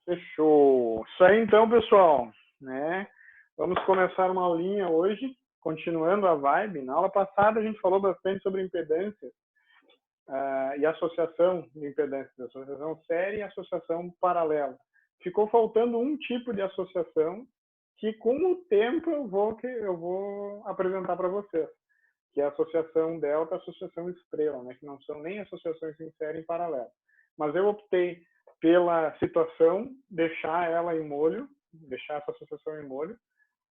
Fechou. Isso aí então, pessoal, né? Vamos começar uma aulinha hoje, continuando a vibe. Na aula passada a gente falou bastante sobre impedância e associação de impedâncias, associação séria e associação paralela. Ficou faltando um tipo de associação que com o tempo eu vou apresentar para vocês, que é a associação delta, a associação estrela, né? Que não são nem associações em série em paralelo. Mas eu optei pela situação, deixar ela em molho, deixar essa associação em molho,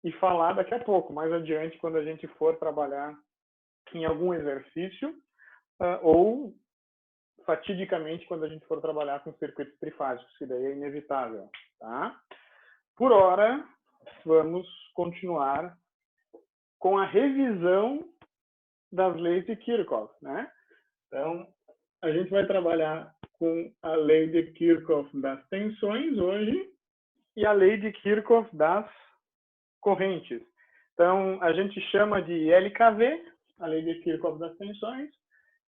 e falar daqui a pouco, mais adiante, quando a gente for trabalhar em algum exercício, ou fatidicamente quando a gente for trabalhar com circuitos trifásicos, que daí é inevitável, tá? Por hora, vamos continuar com a revisão das leis de Kirchhoff, né? Então, a gente vai trabalhar com a lei de Kirchhoff das tensões hoje e a lei de Kirchhoff das correntes. Então, a gente chama de LKV, a lei de Kirchhoff das tensões,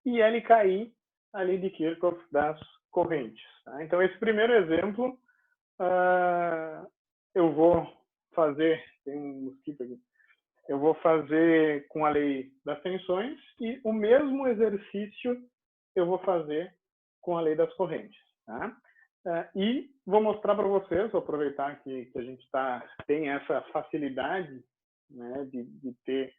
e LKI, a lei de Kirchhoff das correntes. Tá? Então, esse primeiro exemplo, eu vou fazer, tem um mosquito aqui, eu vou fazer com a lei das tensões e o mesmo exercício eu vou fazer com a lei das correntes. Tá? E vou mostrar para vocês, vou aproveitar que a gente tem essa facilidade, né, de ter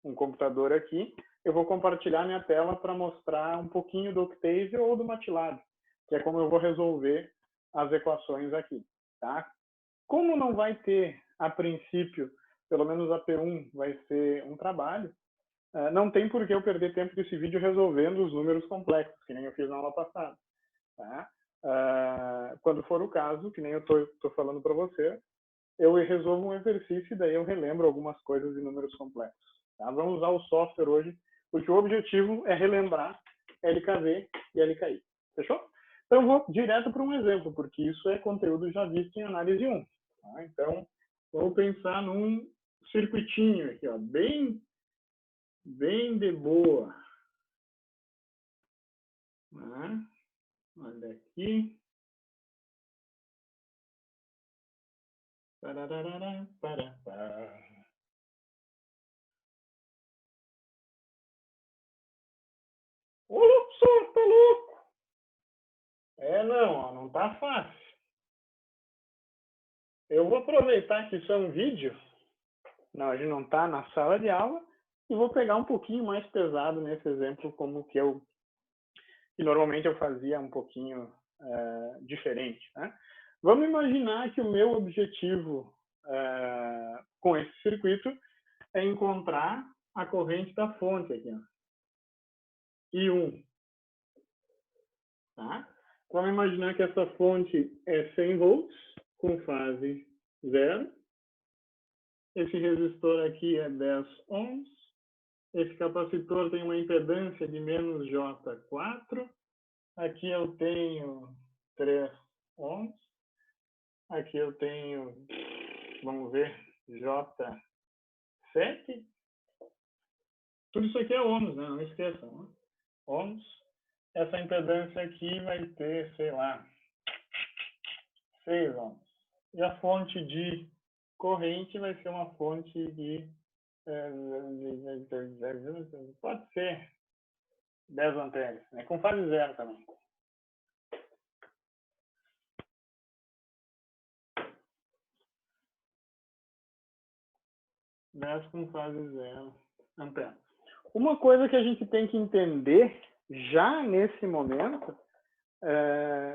um computador aqui, eu vou compartilhar minha tela para mostrar um pouquinho do Octave ou do MATLAB, que é como eu vou resolver as equações aqui. Tá? Como não vai ter, a princípio, pelo menos a P1 vai ser um trabalho, não tem por que eu perder tempo desse vídeo resolvendo os números complexos, que nem eu fiz na aula passada. Tá? Quando for o caso, que nem eu estou falando para você, eu resolvo um exercício e daí eu relembro algumas coisas de números complexos. Tá? Vamos usar o software hoje, porque o objetivo é relembrar LKV e LKI. Fechou? Então eu vou direto para um exemplo, porque isso é conteúdo já visto em análise 1. Tá? Então, vamos pensar num circuitinho aqui, ó, bem de boa. Tá? Olha aqui. Ô, louco, tá louco! Não tá fácil. Eu vou aproveitar que isso é um vídeo, não, a gente não tá na sala de aula, e vou pegar um pouquinho mais pesado nesse exemplo, como que normalmente eu fazia um pouquinho diferente. Né? Vamos imaginar que o meu objetivo com esse circuito é encontrar a corrente da fonte aqui, ó. I1. Tá? Vamos imaginar que essa fonte é 100 volts, com fase 0. Esse resistor aqui é 10 ohms. Esse capacitor tem uma impedância de menos J4. Aqui eu tenho 3 ohms. Aqui eu tenho, vamos ver, J7. Tudo isso aqui é ohms, né? Não esqueçam. Né? Ohms. Essa impedância aqui vai ter, sei lá, 6 ohms. E a fonte de corrente vai ser uma fonte de pode ser 10 amperes, né? Com fase 0 também. Com fase 0 amperes. Uma coisa que a gente tem que entender já nesse momento,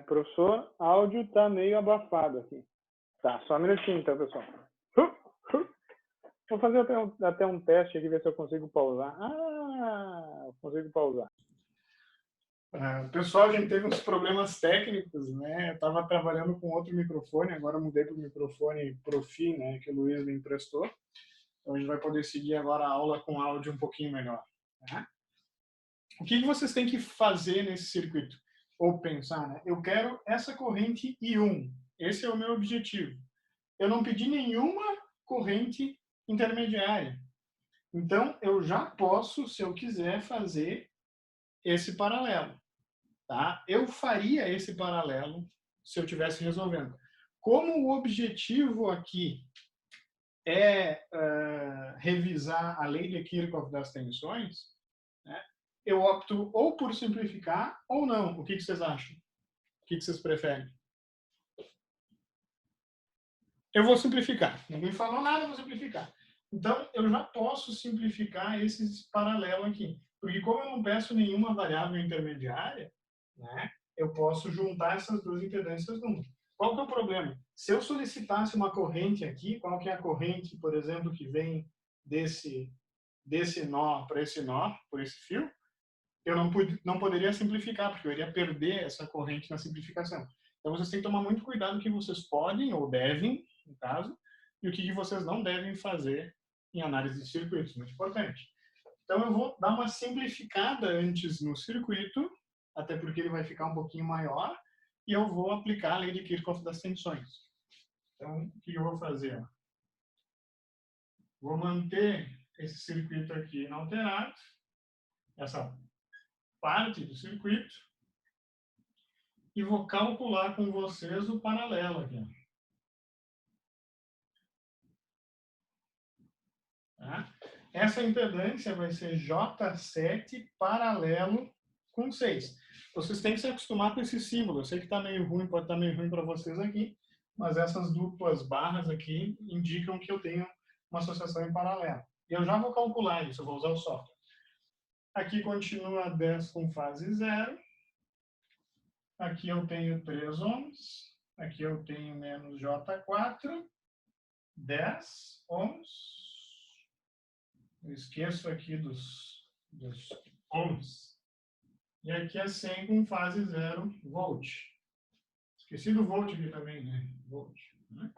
professor, áudio está meio abafado aqui. Tá, só um minutinho então, pessoal. Vou fazer até um teste aqui, ver se eu consigo pausar. Eu consigo pausar. Pessoal, a gente teve uns problemas técnicos, né? Eu estava trabalhando com outro microfone, agora mudei para o microfone Profi, né? Que o Luiz me emprestou. Então a gente vai poder seguir agora a aula com áudio um pouquinho melhor. Tá? O que vocês têm que fazer nesse circuito? Ou pensar, né? Eu quero essa corrente I1. Esse é o meu objetivo. Eu não pedi nenhuma corrente intermediária. Então, eu já posso, se eu quiser, fazer esse paralelo. Tá? Eu faria esse paralelo se eu estivesse resolvendo. como o objetivo aqui é revisar a lei de Kirchhoff das tensões, né, eu opto ou por simplificar ou não. O que vocês acham? O que vocês preferem? Eu vou simplificar. Ninguém falou nada, eu vou simplificar. Então, eu já posso simplificar esse paralelo aqui. Porque como eu não peço nenhuma variável intermediária, né, eu posso juntar essas duas impedâncias numa. Qual que é o problema? Se eu solicitasse uma corrente aqui, qual que é a corrente, por exemplo, que vem desse nó para esse nó, por esse fio, eu não poderia simplificar, porque eu iria perder essa corrente na simplificação. Então, vocês têm que tomar muito cuidado com o que vocês podem ou devem, no caso, e o que vocês não devem fazer em análise de circuitos, muito importante. Então, eu vou dar uma simplificada antes no circuito, até porque ele vai ficar um pouquinho maior, e eu vou aplicar a lei de Kirchhoff das tensões. Então, o que eu vou fazer? Vou manter esse circuito aqui inalterado, essa parte do circuito, e vou calcular com vocês o paralelo aqui. Tá? Essa impedância vai ser J7 paralelo com 6. Vocês têm que se acostumar com esse símbolo. Eu sei que está meio ruim, pode estar meio ruim para vocês aqui, mas essas duplas barras aqui indicam que eu tenho uma associação em paralelo. E eu já vou calcular isso, eu vou usar o software. Aqui continua 10 com fase 0. Aqui eu tenho 3 ohms. Aqui eu tenho menos J4. 10 ohms. Eu esqueço aqui dos ohms. E aqui é 100 com fase 0 volt. Esqueci do volt aqui também, né? Volt, né?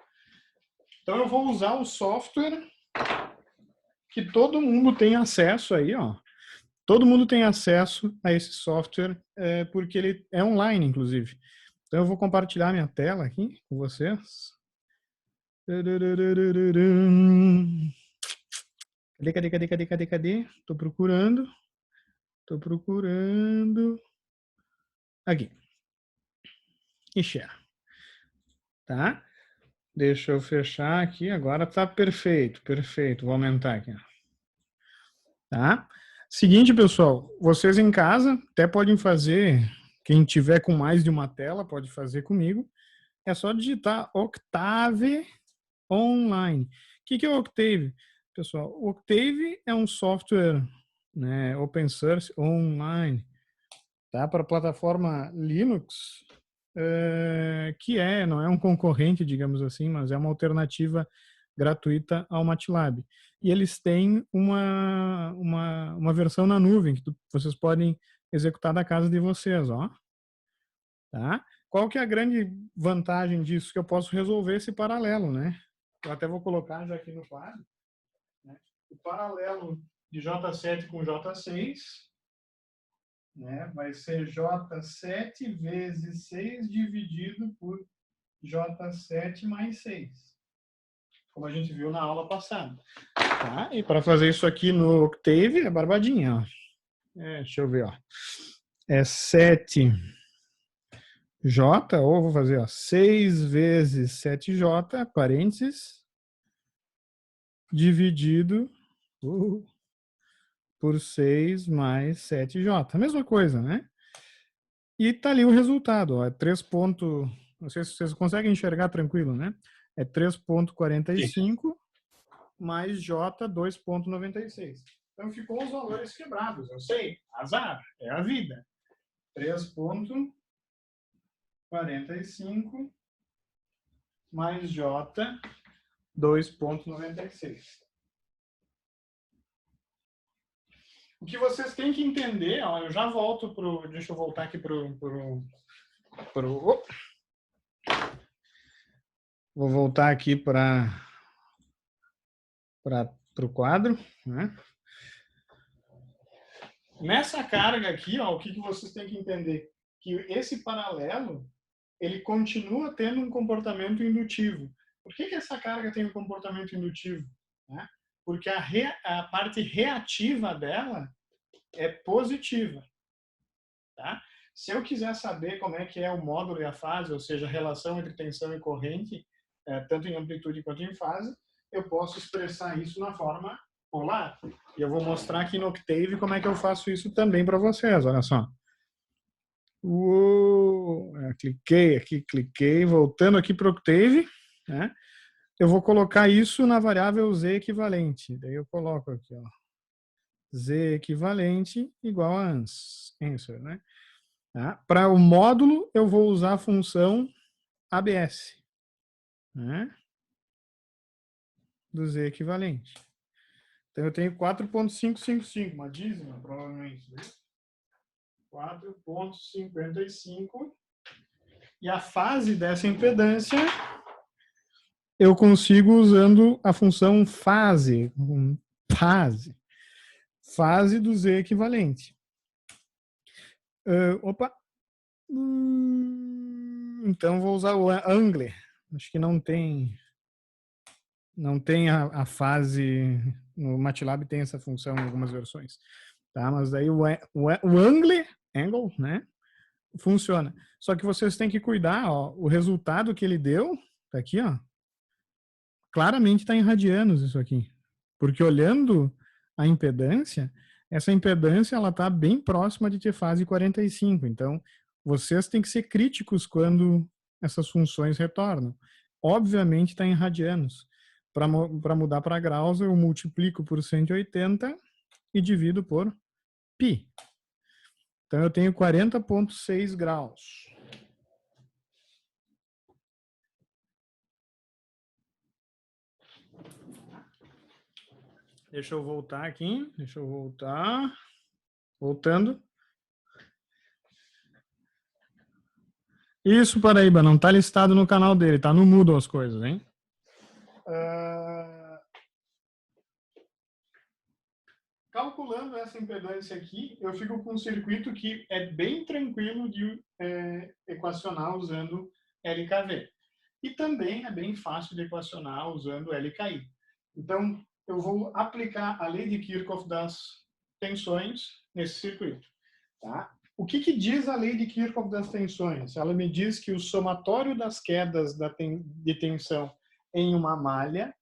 Então eu vou usar o software que todo mundo tem acesso aí, ó. Todo mundo tem acesso a esse software porque ele é online, inclusive. Então eu vou compartilhar minha tela aqui com vocês. Cadê? Tô procurando. Aqui. E share. Tá? Deixa eu fechar aqui. Agora tá perfeito. Vou aumentar aqui. Tá? Seguinte, pessoal. Vocês em casa até podem fazer. Quem tiver com mais de uma tela pode fazer comigo. É só digitar Octave Online. O que é o Octave? Pessoal, o Octave é um software, né, open source online, tá? Para a plataforma Linux, que não é um concorrente, digamos assim, mas é uma alternativa gratuita ao MATLAB. E eles têm uma versão na nuvem que vocês podem executar da casa de vocês, ó. Tá? Qual que é a grande vantagem disso? Que eu posso resolver esse paralelo, né? Eu até vou colocar já aqui no quadro, né? O paralelo de J7 com J6, né, vai ser J7 vezes 6 dividido por J7 mais 6, como a gente viu na aula passada. Tá? E para fazer isso aqui no Octave é barbadinha. Ó. Deixa eu ver. Ó. É 7J, ou vou fazer 6 vezes 7J, parênteses, dividido por 6 mais 7J. A mesma coisa, né? E tá ali o resultado. Ó, é 3 ponto... Não sei se vocês conseguem enxergar tranquilo, né? É 3,45 mais J 2,96. Então ficou os valores quebrados. Eu sei, azar, é a vida. 3,45 mais J 2,96. O que vocês têm que entender, ó, eu já volto pro... Deixa eu voltar aqui vou voltar aqui para o quadro, né? Nessa carga aqui, ó, o que vocês têm que entender? Que esse paralelo, ele continua tendo um comportamento indutivo. Por que essa carga tem um comportamento indutivo? Né? Porque a parte reativa dela é positiva. Tá? Se eu quiser saber como é que é o módulo e a fase, ou seja, a relação entre tensão e corrente, tanto em amplitude quanto em fase, eu posso expressar isso na forma polar. E eu vou mostrar aqui no Octave como é que eu faço isso também para vocês, olha só. Cliquei aqui, cliquei, voltando aqui para o Octave, né? Eu vou colocar isso na variável z equivalente. Daí eu coloco aqui, ó, z equivalente igual a answer, né? Tá? Para o módulo, eu vou usar a função ABS, né? Do z equivalente. Então, eu tenho 4,555, uma dízima, provavelmente. Né? 4,55. E a fase dessa impedância eu consigo usando a função fase. Fase do z equivalente. Então, vou usar o angle. Acho que não tem a fase. No MATLAB tem essa função em algumas versões. Tá? Mas daí o angle, né? Funciona. Só que vocês têm que cuidar, ó, o resultado que ele deu, tá aqui, ó. Claramente está em radianos isso aqui. Porque olhando a impedância, essa impedância ela está bem próxima de ter fase 45. Então, vocês têm que ser críticos quando essas funções retornam. Obviamente está em radianos. Para mudar para graus, eu multiplico por 180 e divido por π. Então, eu tenho 40,6 graus. Deixa eu voltar aqui. Deixa eu voltar. Voltando. Isso, Paraíba, não está listado no canal dele. Está no Moodle as coisas, hein? Calculando essa impedância aqui, eu fico com um circuito que é bem tranquilo de equacionar usando LKV. E também é bem fácil de equacionar usando LKI. Então, eu vou aplicar a lei de Kirchhoff das tensões nesse circuito. Tá? O que diz a lei de Kirchhoff das tensões? Ela me diz que o somatório das quedas de tensão em uma malha,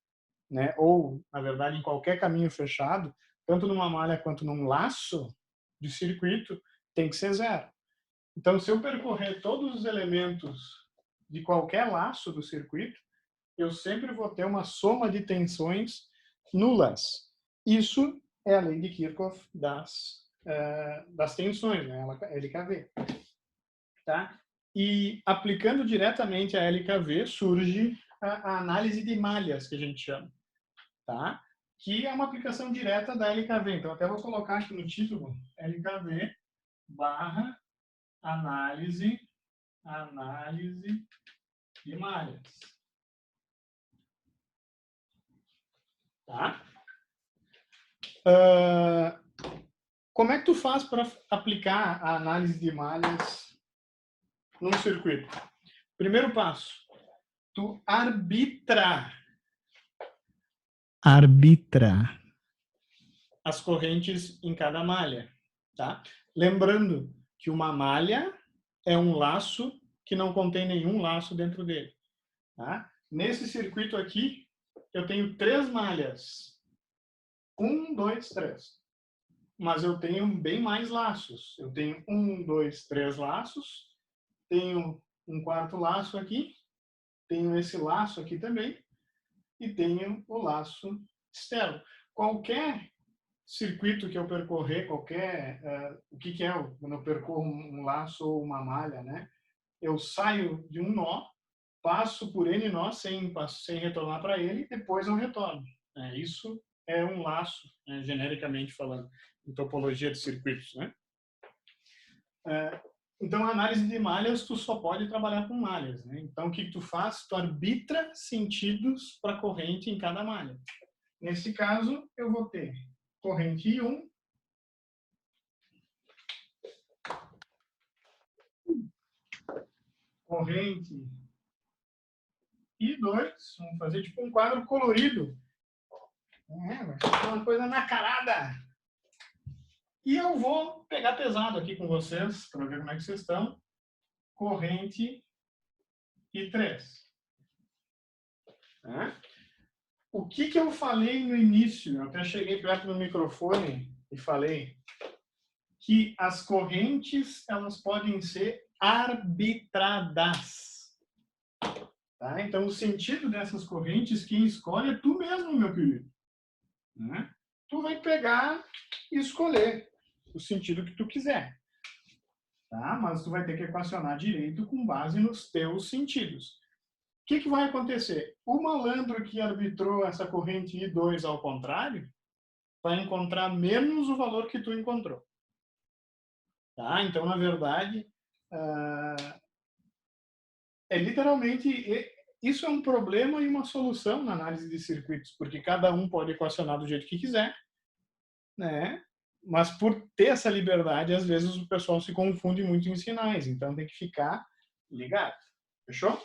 né, ou, na verdade, em qualquer caminho fechado, tanto numa malha quanto num laço de circuito, tem que ser zero. Então, se eu percorrer todos os elementos de qualquer laço do circuito, eu sempre vou ter uma soma de tensões nulas. Isso é a lei de Kirchhoff das tensões, né? LKV. Tá? E aplicando diretamente a LKV, surge a análise de malhas, que a gente chama. Tá? Que é uma aplicação direta da LKV. Então, até vou colocar aqui no título, LKV barra análise de malhas. Tá? Como é que tu faz para aplicar a análise de malhas num circuito? Primeiro passo, tu arbitra as correntes em cada malha. Tá? Lembrando que uma malha é um laço que não contém nenhum laço dentro dele. Tá? Nesse circuito aqui, eu tenho 3 malhas. 1, 2, 3. Mas eu tenho bem mais laços. Eu tenho 1, 2, 3 laços. Tenho um quarto laço aqui. Tenho esse laço aqui também. E tenho o laço externo. Qualquer circuito que eu percorrer, o que é quando eu percorro um laço ou uma malha, né? Eu saio de um nó, passo por N nós sem retornar para ele, depois eu retorno. Isso é um laço, genericamente falando, em topologia de circuitos. Né? Então, a análise de malhas, tu só pode trabalhar com malhas. Né? Então, o que tu faz? Tu arbitra sentidos para corrente em cada malha. Nesse caso, eu vou ter corrente I1, corrente I2, vamos fazer tipo um quadro colorido. Vai ser uma coisa nacarada. E eu vou pegar pesado aqui com vocês, para ver como é que vocês estão. Corrente I3. Tá? O que eu falei no início? Eu até cheguei perto do microfone e falei que as correntes elas podem ser arbitradas. Tá? Então, o sentido dessas correntes, quem escolhe é tu mesmo, meu querido. Né? Tu vai pegar e escolher o sentido que tu quiser. Tá? Mas tu vai ter que equacionar direito com base nos teus sentidos. O que vai acontecer? O malandro que arbitrou essa corrente I2 ao contrário vai encontrar menos o valor que tu encontrou. Tá? Então, na verdade, literalmente, isso é um problema e uma solução na análise de circuitos, porque cada um pode equacionar do jeito que quiser, né? Mas por ter essa liberdade, às vezes o pessoal se confunde muito em sinais, então tem que ficar ligado. Fechou?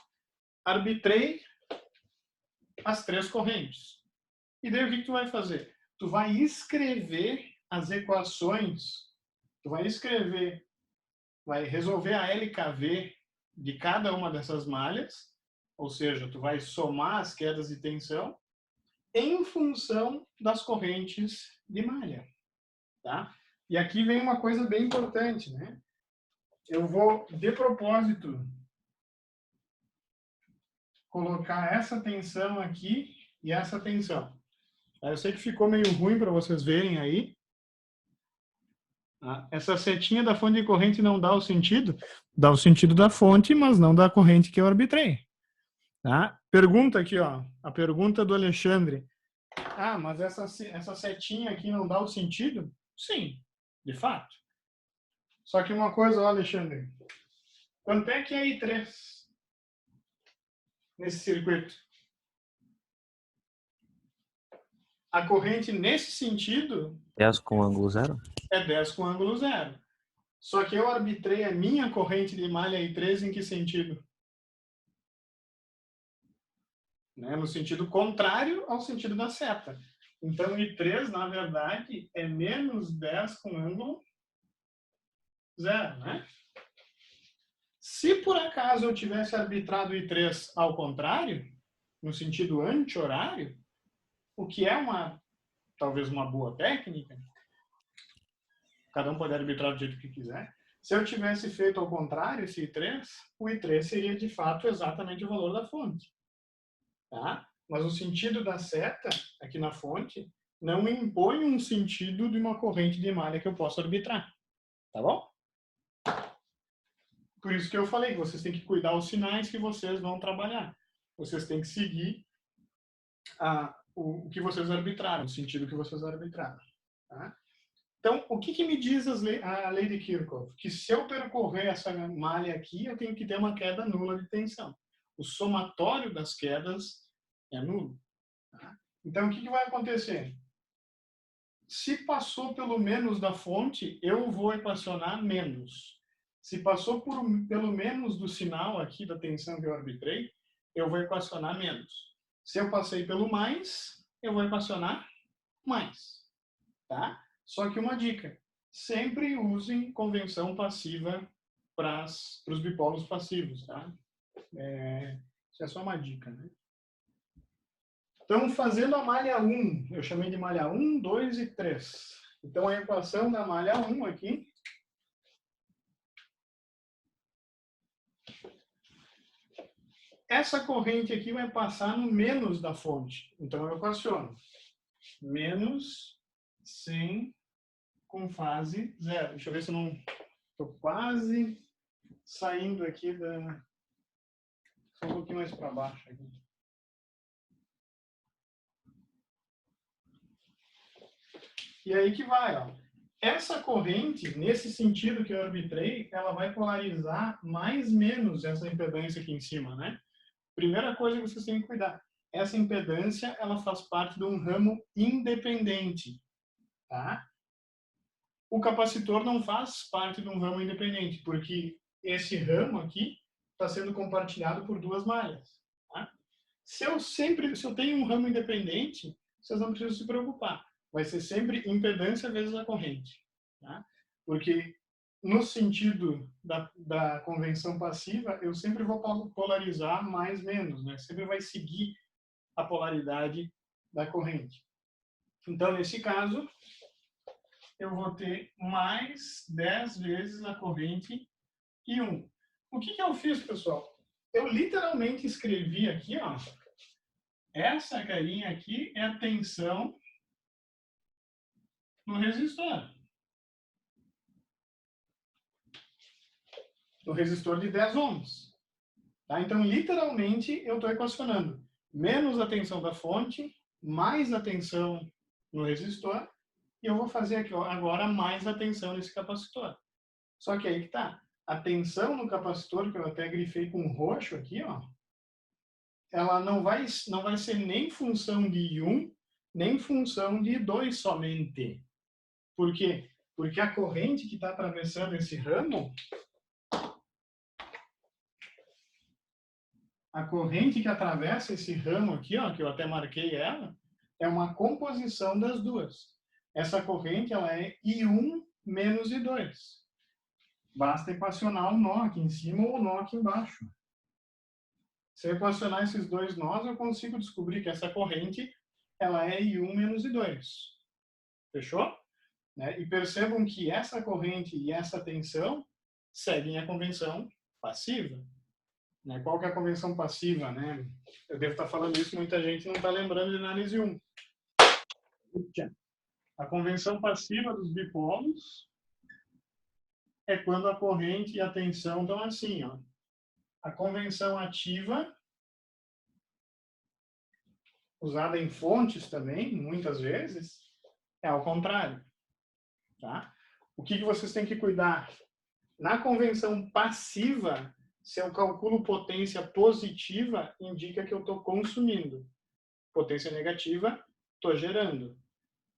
Arbitrei as três correntes. E daí o que tu vai fazer? Tu vai escrever as equações, tu vai escrever, vai resolver a LKV de cada uma dessas malhas, ou seja, tu vai somar as quedas de tensão em função das correntes de malha. Tá? E aqui vem uma coisa bem importante, né? Eu vou, de propósito, colocar essa tensão aqui e essa tensão. Eu sei que ficou meio ruim para vocês verem aí. Essa setinha da fonte de corrente não dá o sentido da fonte, mas não da corrente que eu arbitrei. Tá? Pergunta aqui, ó, a pergunta do Alexandre. Mas essa setinha aqui não dá o sentido? Sim, de fato. Só que uma coisa, ó, Alexandre. Quanto é que é I3 nesse circuito? A corrente nesse sentido 10 com ângulo zero? É 10 com ângulo zero. Só que eu arbitrei a minha corrente de malha I3 em que sentido? Né? No sentido contrário ao sentido da seta. Então, I3, na verdade, é menos 10 com ângulo zero, né? Se por acaso eu tivesse arbitrado I3 ao contrário, no sentido anti-horário, o que é talvez uma boa técnica, cada um pode arbitrar do jeito que quiser. Se eu tivesse feito ao contrário esse I3, o I3 seria de fato exatamente o valor da fonte. Tá? Mas o sentido da seta aqui na fonte não impõe um sentido de uma corrente de malha que eu posso arbitrar. Tá bom? Por isso que eu falei que vocês têm que cuidar os sinais que vocês vão trabalhar. Vocês têm que seguir o que vocês arbitraram, o sentido que vocês arbitraram. Tá? Então, o que me diz a lei de Kirchhoff? Que se eu percorrer essa malha aqui, eu tenho que ter uma queda nula de tensão. O somatório das quedas é nulo. Tá? Então, o que vai acontecer? Se passou pelo menos da fonte, eu vou equacionar menos. Se passou pelo menos do sinal aqui da tensão que eu arbitrei, eu vou equacionar menos. Se eu passei pelo mais, eu vou equacionar mais. Tá? Só que uma dica, sempre usem convenção passiva para os bipolos passivos. Tá? Isso é só uma dica. Né? Então, fazendo a malha 1, eu chamei de malha 1, 2 e 3. Então, a equação da malha 1 aqui essa corrente aqui vai passar no menos da fonte. Então, eu equaciono. Menos 100 com fase zero. Deixa eu ver se eu não... Estou quase saindo aqui da... Só um pouquinho mais para baixo aqui. E aí que vai, ó. Essa corrente, nesse sentido que eu arbitrei, ela vai polarizar mais menos essa impedância aqui em cima, né? Primeira coisa que vocês têm que cuidar. Essa impedância, ela faz parte de um ramo independente, tá? O capacitor não faz parte de um ramo independente, porque esse ramo aqui está sendo compartilhado por duas malhas, tá? Se eu tenho um ramo independente, vocês não precisam se preocupar. Vai ser sempre impedância vezes a corrente, tá? Porque no sentido da convenção passiva, eu sempre vou polarizar mais menos, né? Sempre vai seguir a polaridade da corrente. Então, nesse caso, eu vou ter mais 10 vezes a corrente I1. O que eu fiz, pessoal? Eu literalmente escrevi aqui, ó, essa carinha aqui é a tensão no resistor. No resistor de 10 ohms. Tá? Então, literalmente, eu estou equacionando menos a tensão da fonte, mais a tensão no resistor, e eu vou fazer aqui ó, agora mais a tensão nesse capacitor. Só que aí que tá. A tensão no capacitor, que eu até grifei com roxo aqui, ó, ela não vai ser nem função de I1, nem função de I2 somente. Por quê? Porque a corrente que está atravessando esse ramo, a corrente que atravessa esse ramo aqui, ó, que eu até marquei ela, é uma composição das duas. Essa corrente ela é I1 menos I2. Basta equacionar o nó aqui em cima ou o nó aqui embaixo. Se eu equacionar esses dois nós, eu consigo descobrir que essa corrente ela é I1 menos I2. Fechou? Né? E percebam que essa corrente e essa tensão seguem a convenção passiva. Né? Qual que é a convenção passiva? Né? Eu devo estar falando isso, muita gente não está lembrando de análise 1. A convenção passiva dos dipolos é quando a corrente e a tensão estão assim, ó. A convenção ativa, usada em fontes também, muitas vezes, é ao contrário. Tá? O que vocês têm que cuidar? Na convenção passiva, se eu calculo potência positiva, indica que eu estou consumindo. Potência negativa, estou gerando.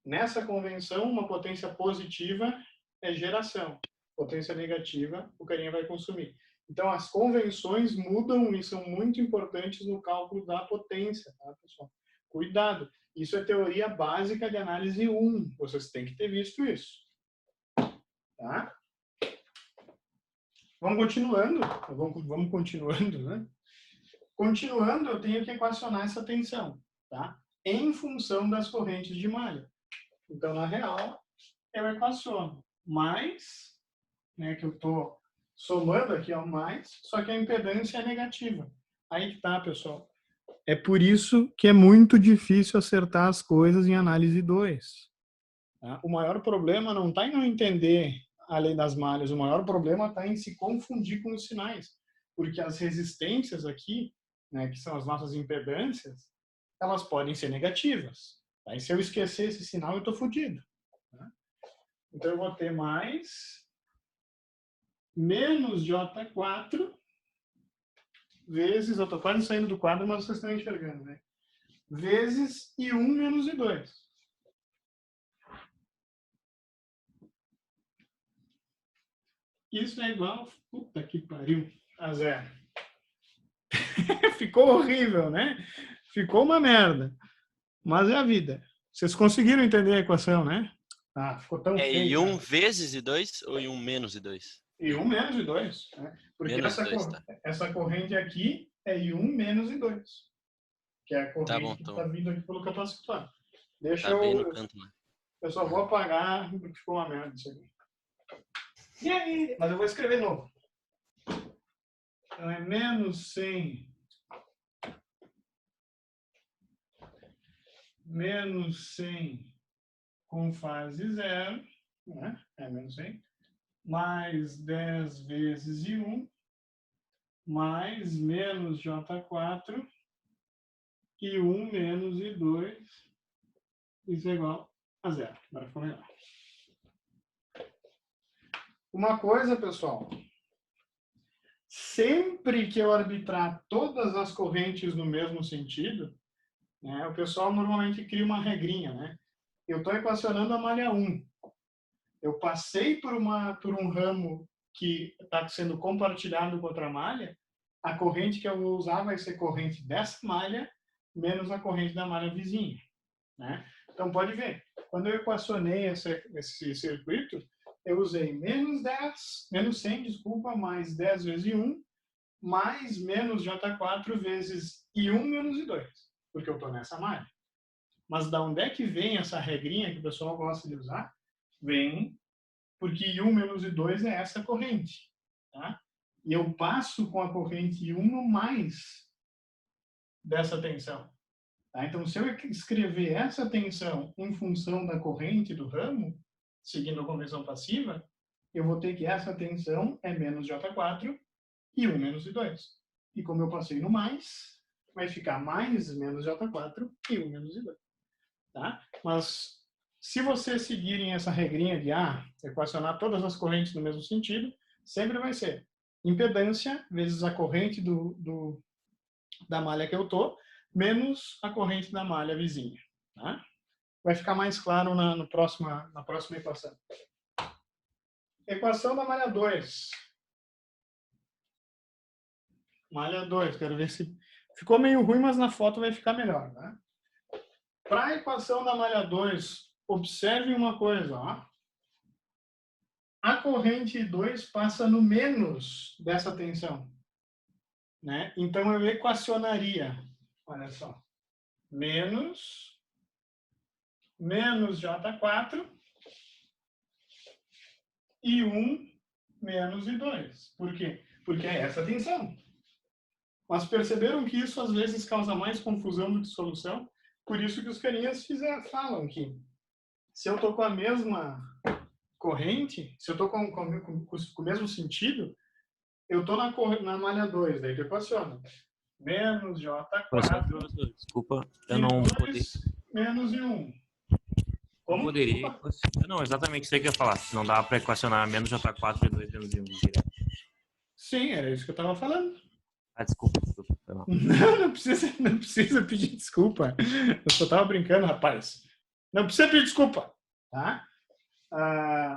Nessa convenção, uma potência positiva é geração. Potência negativa, o carinha vai consumir. Então, as convenções mudam e são muito importantes no cálculo da potência, tá, pessoal? Cuidado. Isso é teoria básica de análise 1. Vocês têm que ter visto isso. Tá? Vamos continuando. Vamos continuando, né? Continuando, eu tenho que equacionar essa tensão, tá? Em função das correntes de malha. Então, na real, eu equaciono mais, né, que eu estou somando aqui ao mais, só que a impedância é negativa. Aí que tá, pessoal. É por isso que é muito difícil acertar as coisas em análise 2. Tá? O maior problema não está em não entender a lei das malhas, o maior problema está em se confundir com os sinais. Porque as resistências aqui, né, que são as nossas impedâncias, elas podem ser negativas. Tá? E se eu esquecer esse sinal, eu estou fodido. Tá? Então, eu vou ter mais menos J4 vezes, eu estou quase saindo do quadro, mas vocês estão enxergando, né? Vezes I1 menos I2. Isso é igual, puta que pariu, a zero. Ficou horrível, né? Ficou uma merda. Mas é a vida. Vocês conseguiram entender a equação, né? Ah, ficou tão feio. I1 vezes I2 ou I1 menos I2? I1 menos I2. Né? Porque menos I2, tá. essa corrente aqui é I1 menos I2. Que é a corrente Tá bom, que está vindo aqui pelo capacitor. Deixa tá bem no canto, né? Eu só vou apagar porque ficou uma merda isso aqui. E aí? Mas eu vou escrever de novo. Então é menos 100. Menos 100 com fase zero. Né? É menos 100. Mais 10 vezes I1. Mais menos J4. I1 menos I2. Isso é igual a zero. Agora ficou melhor. Uma coisa, pessoal. Sempre que eu arbitrar todas as correntes no mesmo sentido, né, o pessoal normalmente cria uma regrinha, né? Eu estou equacionando a malha 1. Eu passei por um ramo que está sendo compartilhado com outra malha, a corrente que eu vou usar vai ser corrente dessa malha menos a corrente da malha vizinha. Né? Então, pode ver, quando eu equacionei esse circuito, eu usei menos 100, desculpa, mais 10 vezes I1, mais menos J4 vezes I1 menos I2, porque eu estou nessa malha. Mas da onde é que vem essa regrinha que o pessoal gosta de usar? Vem porque I1 menos I2 é essa corrente. Tá? E eu passo com a corrente I1 no mais dessa tensão. Tá? Então, se eu escrever essa tensão em função da corrente do ramo, seguindo a convenção passiva, eu vou ter que essa tensão é menos J4 e 1 menos I2. E como eu passei no mais, vai ficar mais menos J4 e 1 menos I2. Tá? Mas se vocês seguirem essa regrinha de equacionar todas as correntes no mesmo sentido, sempre vai ser impedância vezes a corrente da malha que eu estou, menos a corrente da malha vizinha. Tá? Vai ficar mais claro na próxima equação. Equação da malha 2. Malha 2, quero ver se... Ficou meio ruim, mas na foto vai ficar melhor. Tá? Para a equação da malha 2, observe uma coisa. Ó. A corrente 2 passa no menos dessa tensão. Né? Então, eu equacionaria, olha só, menos J4 e 1 menos I2. Por quê? Porque é essa tensão. Mas perceberam que isso às vezes causa mais confusão do que solução? Por isso que os carinhas falam que se eu estou com a mesma corrente, se eu estou com o mesmo sentido, eu estou na malha 2, daí eu equaciono. Menos J4. Desculpa, eu não poderia. Menos I1. Como? Poderia. Não, exatamente isso aí que eu ia falar. Não dá para equacionar menos J4 e 2 menos I1 direto. Sim, era isso que eu estava falando. Desculpa. Não precisa pedir desculpa. Eu só estava brincando, rapaz. Não precisa pedir desculpa. Tá?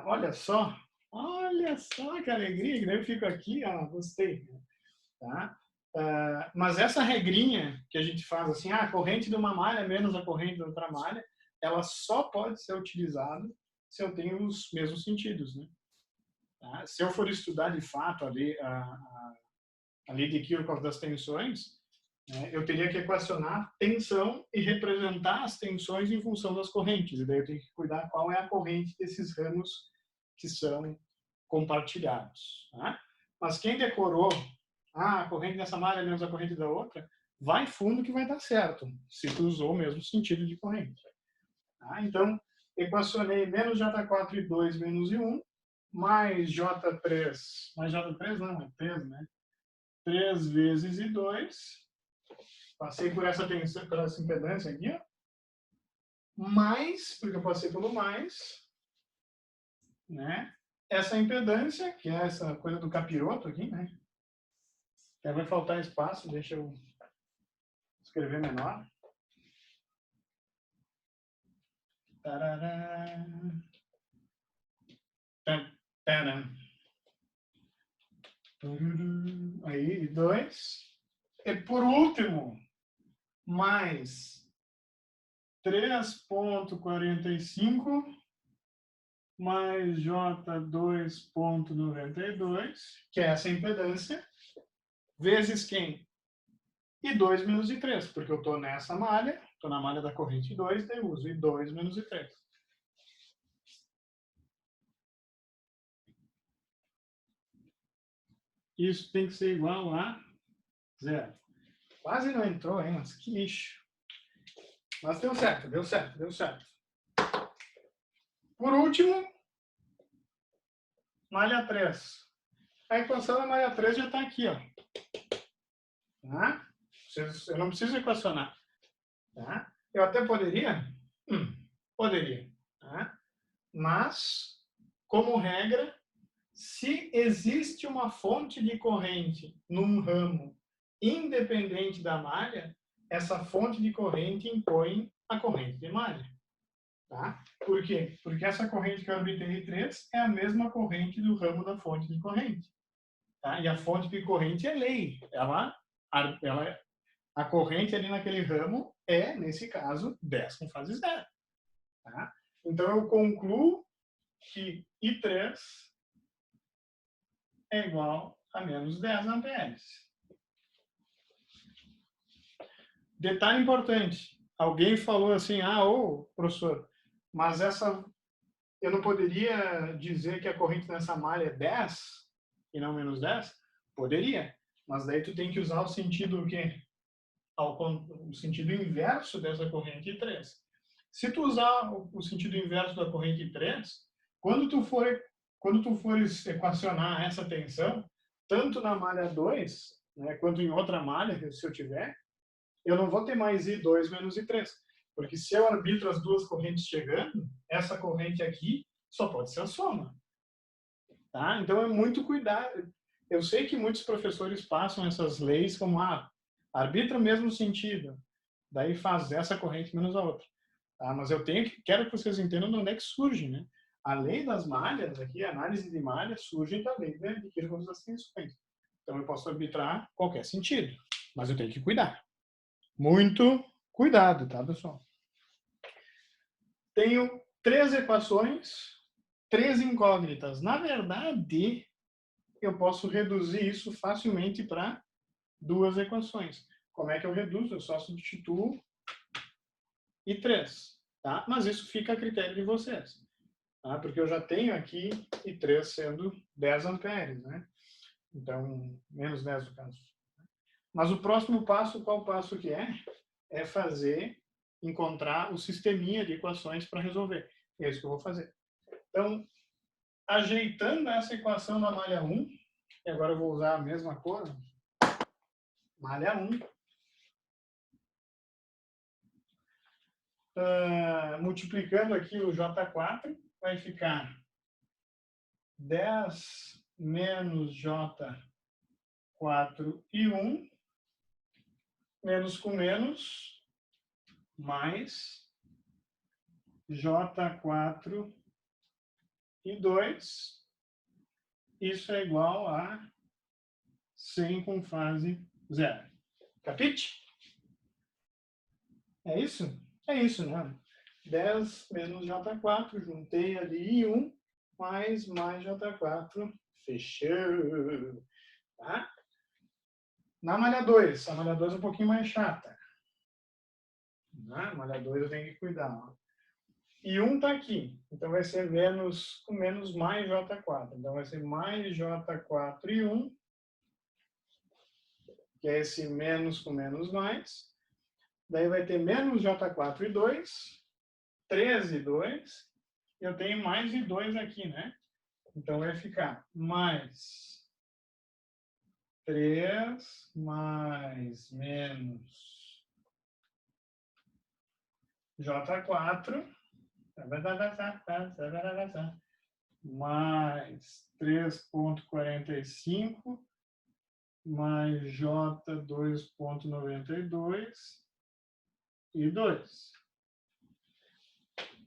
Olha só que alegria que eu fico aqui. Gostei. Tá? Mas essa regrinha que a gente faz assim, a corrente de uma malha menos a corrente da outra malha, ela só pode ser utilizada se eu tenho os mesmos sentidos. Né? Tá? Se eu for estudar de fato a lei de Kirchhoff das tensões, eu teria que equacionar tensão e representar as tensões em função das correntes. E daí eu tenho que cuidar qual é a corrente desses ramos que são compartilhados. Tá? Mas quem decorou a corrente dessa malha menos a corrente da outra, vai fundo que vai dar certo, se tu usou o mesmo sentido de corrente. Tá? Então, equacionei menos J4 e 2 menos I1, mais J3, mais J3 não, é 3, né? 3 vezes I2, passei por essa tensão, por essa impedância aqui, ó. Mais, porque eu passei pelo mais, né? Essa impedância, que é essa coisa do capiroto aqui, né? Até vai faltar espaço, deixa eu escrever menor. Tarará. Aí, 2. E por último, mais 3,45 mais J2,92, que é essa impedância, vezes quem? I2 menos I3, porque eu estou nessa malha, estou na malha da corrente I2, daí eu uso I2 menos I3. Isso tem que ser igual a 0. Quase não entrou, hein? Mas que lixo. Mas deu certo. Por último, malha 3. A equação da malha 3 já está aqui, ó. Tá? Eu não preciso equacionar. Tá? Eu até poderia? Poderia. Tá? Mas, como regra, se existe uma fonte de corrente num ramo independente da malha, essa fonte de corrente impõe a corrente de malha. Tá? Por quê? Porque essa corrente que eu obtei 3 é a mesma corrente do ramo da fonte de corrente. Tá? E a fonte de corrente é lei. A corrente ali naquele ramo é, nesse caso, 10 com fase 0. Tá? Então, eu concluo que I3 é igual a menos 10 amperes. Detalhe importante. Alguém falou assim, professor, mas eu não poderia dizer que a corrente nessa malha é 10 e não menos 10? Poderia, mas daí tu tem que usar o sentido o quê? O sentido inverso dessa corrente I3. Se tu usar o sentido inverso da corrente I3, quando tu fores equacionar essa tensão, tanto na malha 2, né, quanto em outra malha, se eu tiver, eu não vou ter mais I2 menos I3. Porque se eu arbitro as duas correntes chegando, essa corrente aqui só pode ser a soma. Tá? Então é muito cuidado. Eu sei que muitos professores passam essas leis como, arbitra o mesmo sentido. Daí faz essa corrente menos a outra. Tá? Mas quero que vocês entendam de onde é que surge, né? A lei das malhas, aqui, a análise de malha, surge da lei de Kirchhoff das tensões. Então eu posso arbitrar qualquer sentido, mas eu tenho que cuidar. Muito cuidado, tá, pessoal? Tenho 3 equações, 3 incógnitas. Na verdade, eu posso reduzir isso facilmente para 2 equações. Como é que eu reduzo? Eu só substituo I3, tá? Mas isso fica a critério de vocês, tá? Porque eu já tenho aqui I3 sendo 10 amperes, né? Então, menos 10 no caso. Mas o próximo passo, qual passo que é? É encontrar o sisteminha de equações para resolver. É isso que eu vou fazer. Então, ajeitando essa equação da malha 1, e agora eu vou usar a mesma cor, malha 1, multiplicando aqui o J4, vai ficar 10 menos J4 e 1, menos com menos, mais J4 e 2. Isso é igual a 100 com fase zero. Capite? É isso? É isso, né? 10 menos J4, juntei ali I1, mais J4, fechou. Tá? Na malha 2, a malha 2 é um pouquinho mais chata. Na malha 2 eu tenho que cuidar. Ó. I1 está aqui, então vai ser menos com menos mais J4. Então vai ser mais J4 e 1, que é esse menos com menos mais. Daí vai ter menos J4 e 2, 3 e 2. Eu tenho mais e 2 aqui, né? Então vai ficar mais 3 mais menos J4 mais 3,45 mais J2,92 e 2.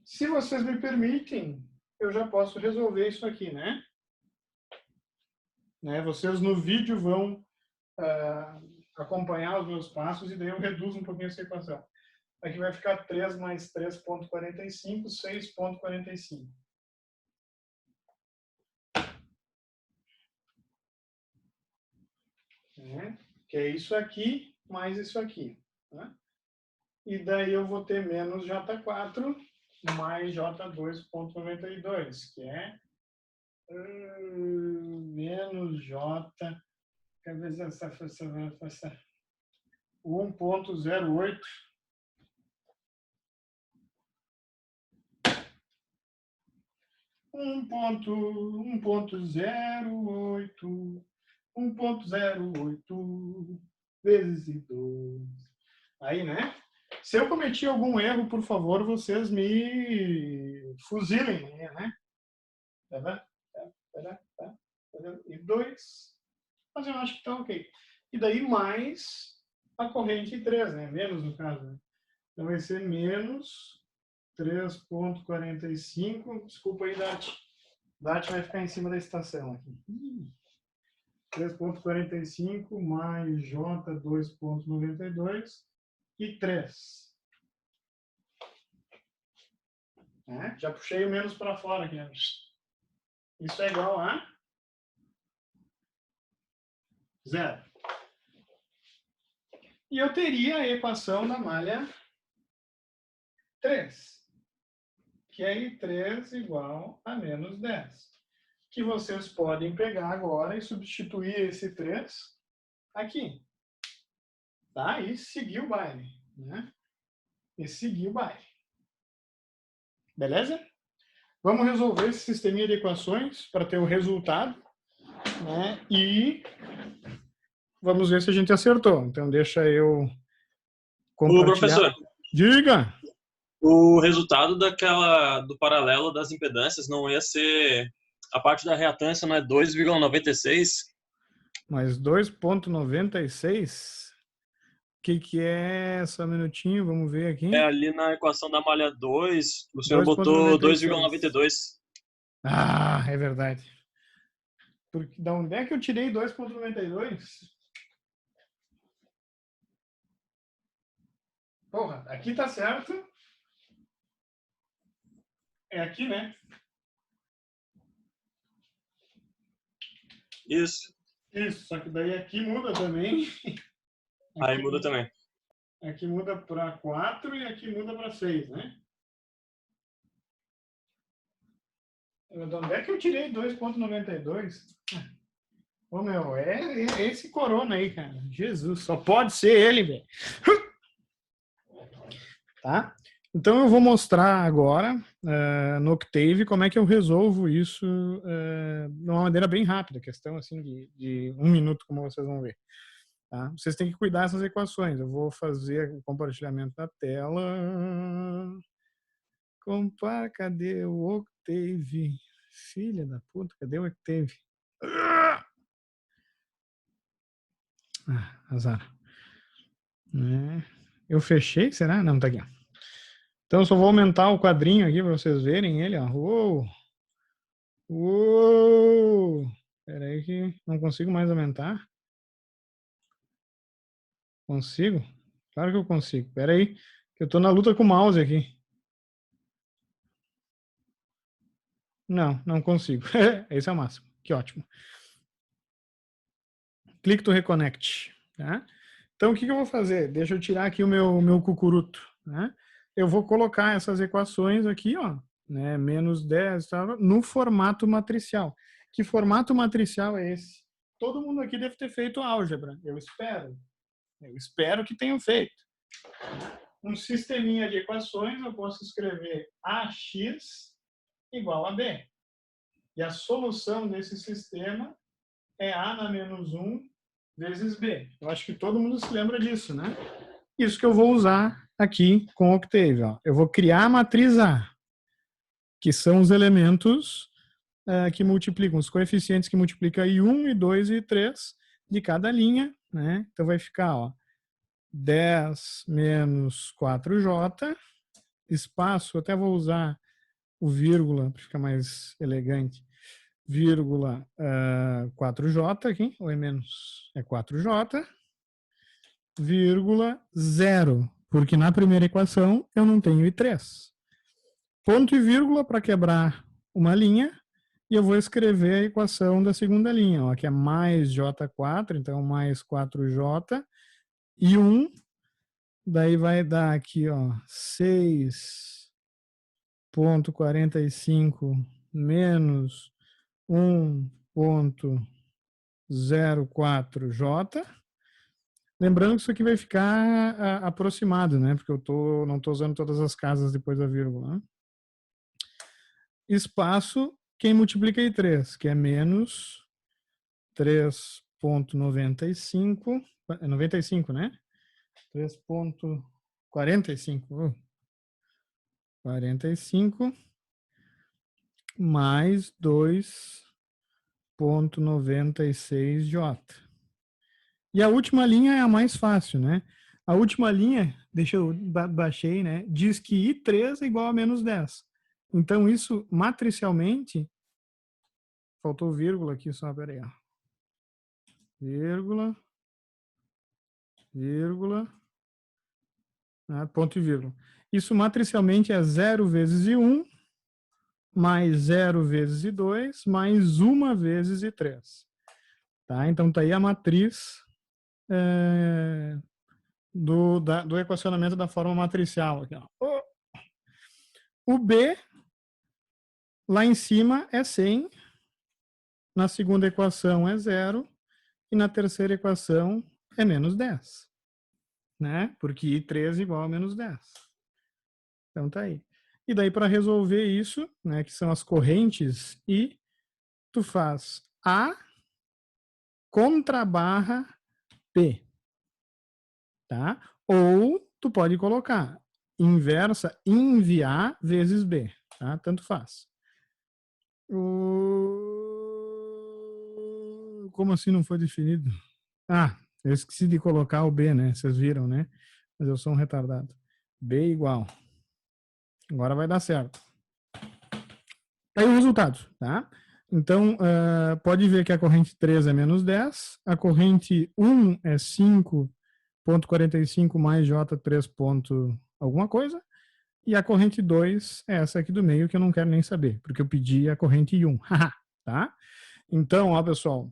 Se vocês me permitem, eu já posso resolver isso aqui, né? Vocês no vídeo vão acompanhar os meus passos e daí eu reduzo um pouquinho essa equação. Aqui vai ficar 3 mais 3,45, 6,45. Que é isso aqui mais isso aqui. Né? E daí eu vou ter menos J4 mais J2,92, que é menos J, quer ver essa 1,08. 1,08 vezes 2. Aí, né? Se eu cometi algum erro, por favor, vocês me fuzilem, né? E 2. Mas eu acho que tá ok. E daí mais a corrente 3, né? Menos no caso. Né? Então vai ser menos 3,45. Desculpa aí, Dati. Dati vai ficar em cima da estação aqui. 3,45 mais J2,92 e 3. Já puxei o menos para fora aqui. Isso é igual a 0. E eu teria a equação da malha 3, que é I3 igual a menos 10. Que vocês podem pegar agora e substituir esse 3 aqui. Tá? E seguir o baile. Né? E seguir o baile. Beleza? Vamos resolver esse sisteminha de equações para ter o resultado. Né? E vamos ver se a gente acertou. Então, deixa eu compartilhar. Ô, professor, Diga! o resultado do paralelo das impedâncias não ia ser... A parte da reatância não é 2,96? Mais 2,96? O que é? Só um minutinho, vamos ver aqui. É ali na equação da malha 2, o senhor botou 2,92. Ah, é verdade. Porque, da onde é que eu tirei 2,92? Porra, aqui tá certo. É aqui, né? Isso. Isso, só que daí aqui muda também. Aí Aqui muda também. Aqui muda para 4 e aqui muda para 6, né? De onde é que eu tirei 2,92? Ô, meu, é esse corona aí, cara. Jesus, só pode ser ele, velho. Tá? Então eu vou mostrar agora no Octave como é que eu resolvo isso de uma maneira bem rápida, questão assim de 1 minuto, como vocês vão ver. Tá? Vocês têm que cuidar dessas equações. Eu vou fazer o compartilhamento da tela. Cadê o Octave? Filha da puta, cadê o Octave? Azar. Eu fechei, será? Não, tá aqui. Então eu só vou aumentar o quadrinho aqui para vocês verem ele. Ó. Uou! Uou! Espera aí que não consigo mais aumentar. Consigo? Claro que eu consigo. Espera aí, que eu estou na luta com o mouse aqui. Não consigo. Esse é o máximo. Que ótimo. Click to reconnect. Tá? Então, o que eu vou fazer? Deixa eu tirar aqui o meu cucuruto. Né? Eu vou colocar essas equações aqui, ó, né, menos 10, tá, no formato matricial. Que formato matricial é esse? Todo mundo aqui deve ter feito álgebra. Eu espero. Eu espero que tenham feito. Um sisteminha de equações, eu posso escrever AX igual a B. E a solução desse sistema é A na menos 1 vezes B. Eu acho que todo mundo se lembra disso, né? Isso que eu vou usar aqui com o Octave. Ó. Eu vou criar a matriz A, que são os elementos que multiplicam, os coeficientes que multiplicam I1, I2 e I3 de cada linha. Né? Então vai ficar, ó, 10 menos 4J, espaço, até vou usar o vírgula para ficar mais elegante, vírgula 4J aqui, ou é menos, é 4J, vírgula 0, porque na primeira equação eu não tenho I3. Ponto e vírgula para quebrar uma linha, e eu vou escrever a equação da segunda linha, ó, que é mais J4, então mais 4J, e 1, daí vai dar aqui, ó, 6,45 menos 1,04J. Lembrando que isso aqui vai ficar aproximado, né? Porque eu não estou usando todas as casas depois da vírgula. Né? Espaço, quem multiplica aí 3, que é menos 3,95. É 95, né? 3,45. 45 mais 2,96J. E a última linha é a mais fácil, né? A última linha, deixa eu baixei, né? Diz que I3 é igual a menos 10. Então, isso matricialmente, faltou vírgula aqui só, peraí, ó. Vírgula, ponto e vírgula. Isso matricialmente é 0 vezes I1, mais 0 vezes I2, mais 1 vezes I3. Tá? Então, tá aí a matriz do equacionamento da forma matricial. Aqui, ó. O B, lá em cima, é 100. Na segunda equação é 0. E na terceira equação é menos 10. Né? Porque I3 igual a menos 10. Então, tá aí. E daí, para resolver isso, né, que são as correntes I, tu faz A contra barra P. Tá? Ou tu pode colocar inversa inv-A vezes B. Tá? Tanto faz. Como assim não foi definido? Ah, eu esqueci de colocar o B, né? Vocês viram, né? Mas eu sou um retardado. B igual. Agora vai dar certo. Aí o resultado, tá? Então, pode ver que a corrente 3 é menos 10, a corrente 1 é 5,45 mais J3 ponto alguma coisa, e a corrente 2 é essa aqui do meio que eu não quero nem saber, porque eu pedi a corrente 1, tá? Então, ó, pessoal,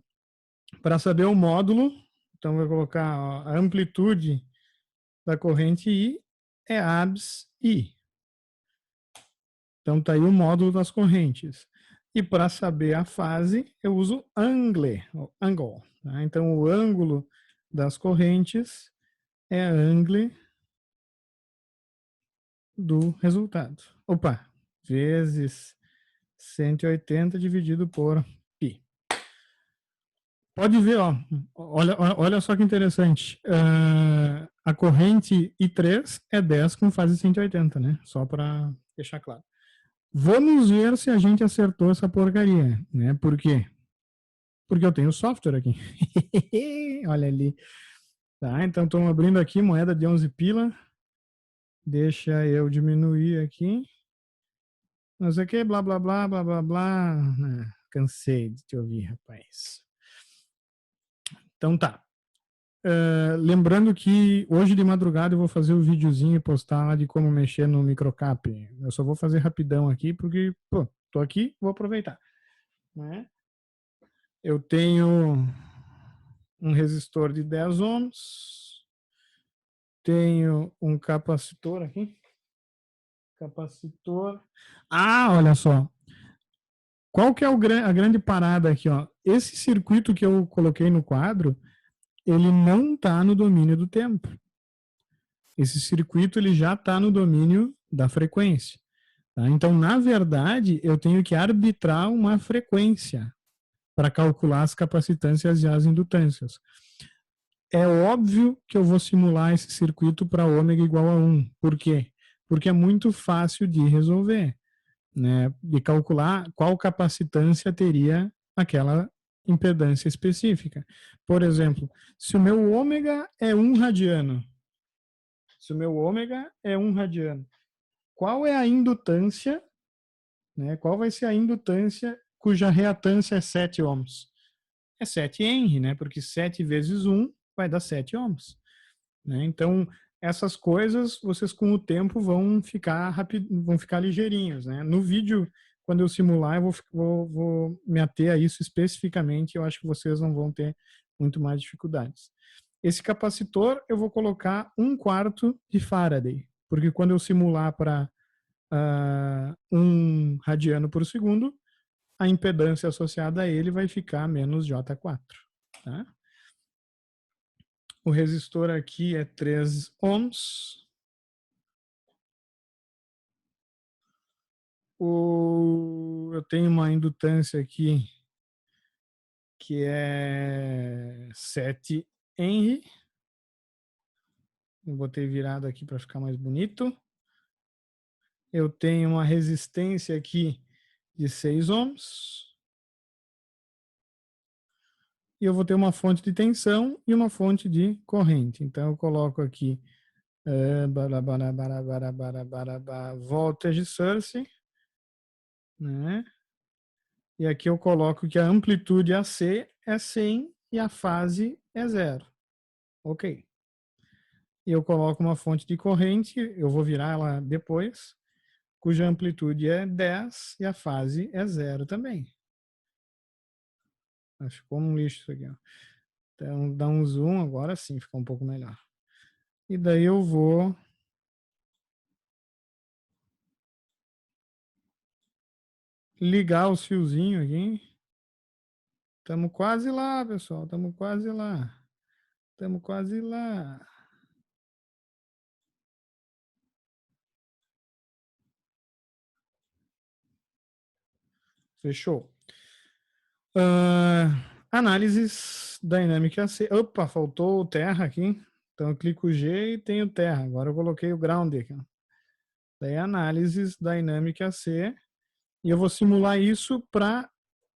para saber o módulo, então eu vou colocar ó, a amplitude da corrente I é ABS I. Então, tá aí o módulo das correntes. E para saber a fase, eu uso angle. Tá? Então, o ângulo das correntes é angle do resultado. Opa, vezes 180 dividido por π. Pode ver, ó, olha só que interessante. A corrente I3 é 10 com fase 180, né? Só para deixar claro. Vamos ver se a gente acertou essa porcaria, né? Por quê? Porque eu tenho software aqui. Olha ali. Tá, então estou abrindo aqui moeda de 11 pila. Deixa eu diminuir aqui. Não sei o que, blá, blá, blá, blá, blá, blá. Cansei de te ouvir, rapaz. Então tá. Lembrando que hoje de madrugada eu vou fazer o videozinho e postar lá de como mexer no microcap. Eu só vou fazer rapidão aqui, porque, pô, tô aqui, vou aproveitar. Né? Eu tenho um resistor de 10 ohms. Tenho um capacitor aqui. Capacitor. Ah, olha só. Qual que é a grande parada aqui, ó? Esse circuito que eu coloquei no quadro, ele não está no domínio do tempo. Esse circuito ele já está no domínio da frequência. Tá? Então, na verdade, eu tenho que arbitrar uma frequência para calcular as capacitâncias e as indutâncias. É óbvio que eu vou simular esse circuito para ômega igual a 1. Por quê? Porque é muito fácil de resolver, né? De calcular qual capacitância teria aquela impedância específica. Por exemplo, se o meu ômega é 1 radiano, qual é a indutância, né? Qual vai ser a indutância cuja reatância é 7 ohms? É 7 Henry, né? Porque 7 vezes 1 vai dar 7 ohms. Né? Então, essas coisas, vocês com o tempo vão ficar ligeirinhos. Né? No vídeo, quando eu simular, eu vou me ater a isso especificamente. Eu acho que vocês não vão ter muito mais dificuldades. Esse capacitor, eu vou colocar 1/4 de Faraday. Porque quando eu simular para 1 radiano por segundo, a impedância associada a ele vai ficar menos J4. Tá? O resistor aqui é 3 ohms. Eu tenho uma indutância aqui que é 7 Henry. Eu botei virado aqui para ficar mais bonito. Eu tenho uma resistência aqui de 6 ohms. E eu vou ter uma fonte de tensão e uma fonte de corrente. Então, eu coloco aqui voltage source, né? E aqui eu coloco que a amplitude AC é 100 e a fase é 0. Ok. E eu coloco uma fonte de corrente, eu vou virar ela depois. cuja amplitude é 10 e a fase é 0 também. Ficou um lixo isso aqui, ó. Então, dá um zoom, agora sim, ficou um pouco melhor. E daí eu vou ligar os fiozinhos aqui. Estamos quase lá, pessoal. Estamos quase lá. Estamos quase lá. Fechou. Análises Dynamic AC. Opa, faltou o terra aqui. Então eu clico G e tenho terra. Agora eu coloquei o ground aqui. Daí análises Dynamic AC. E eu vou simular isso para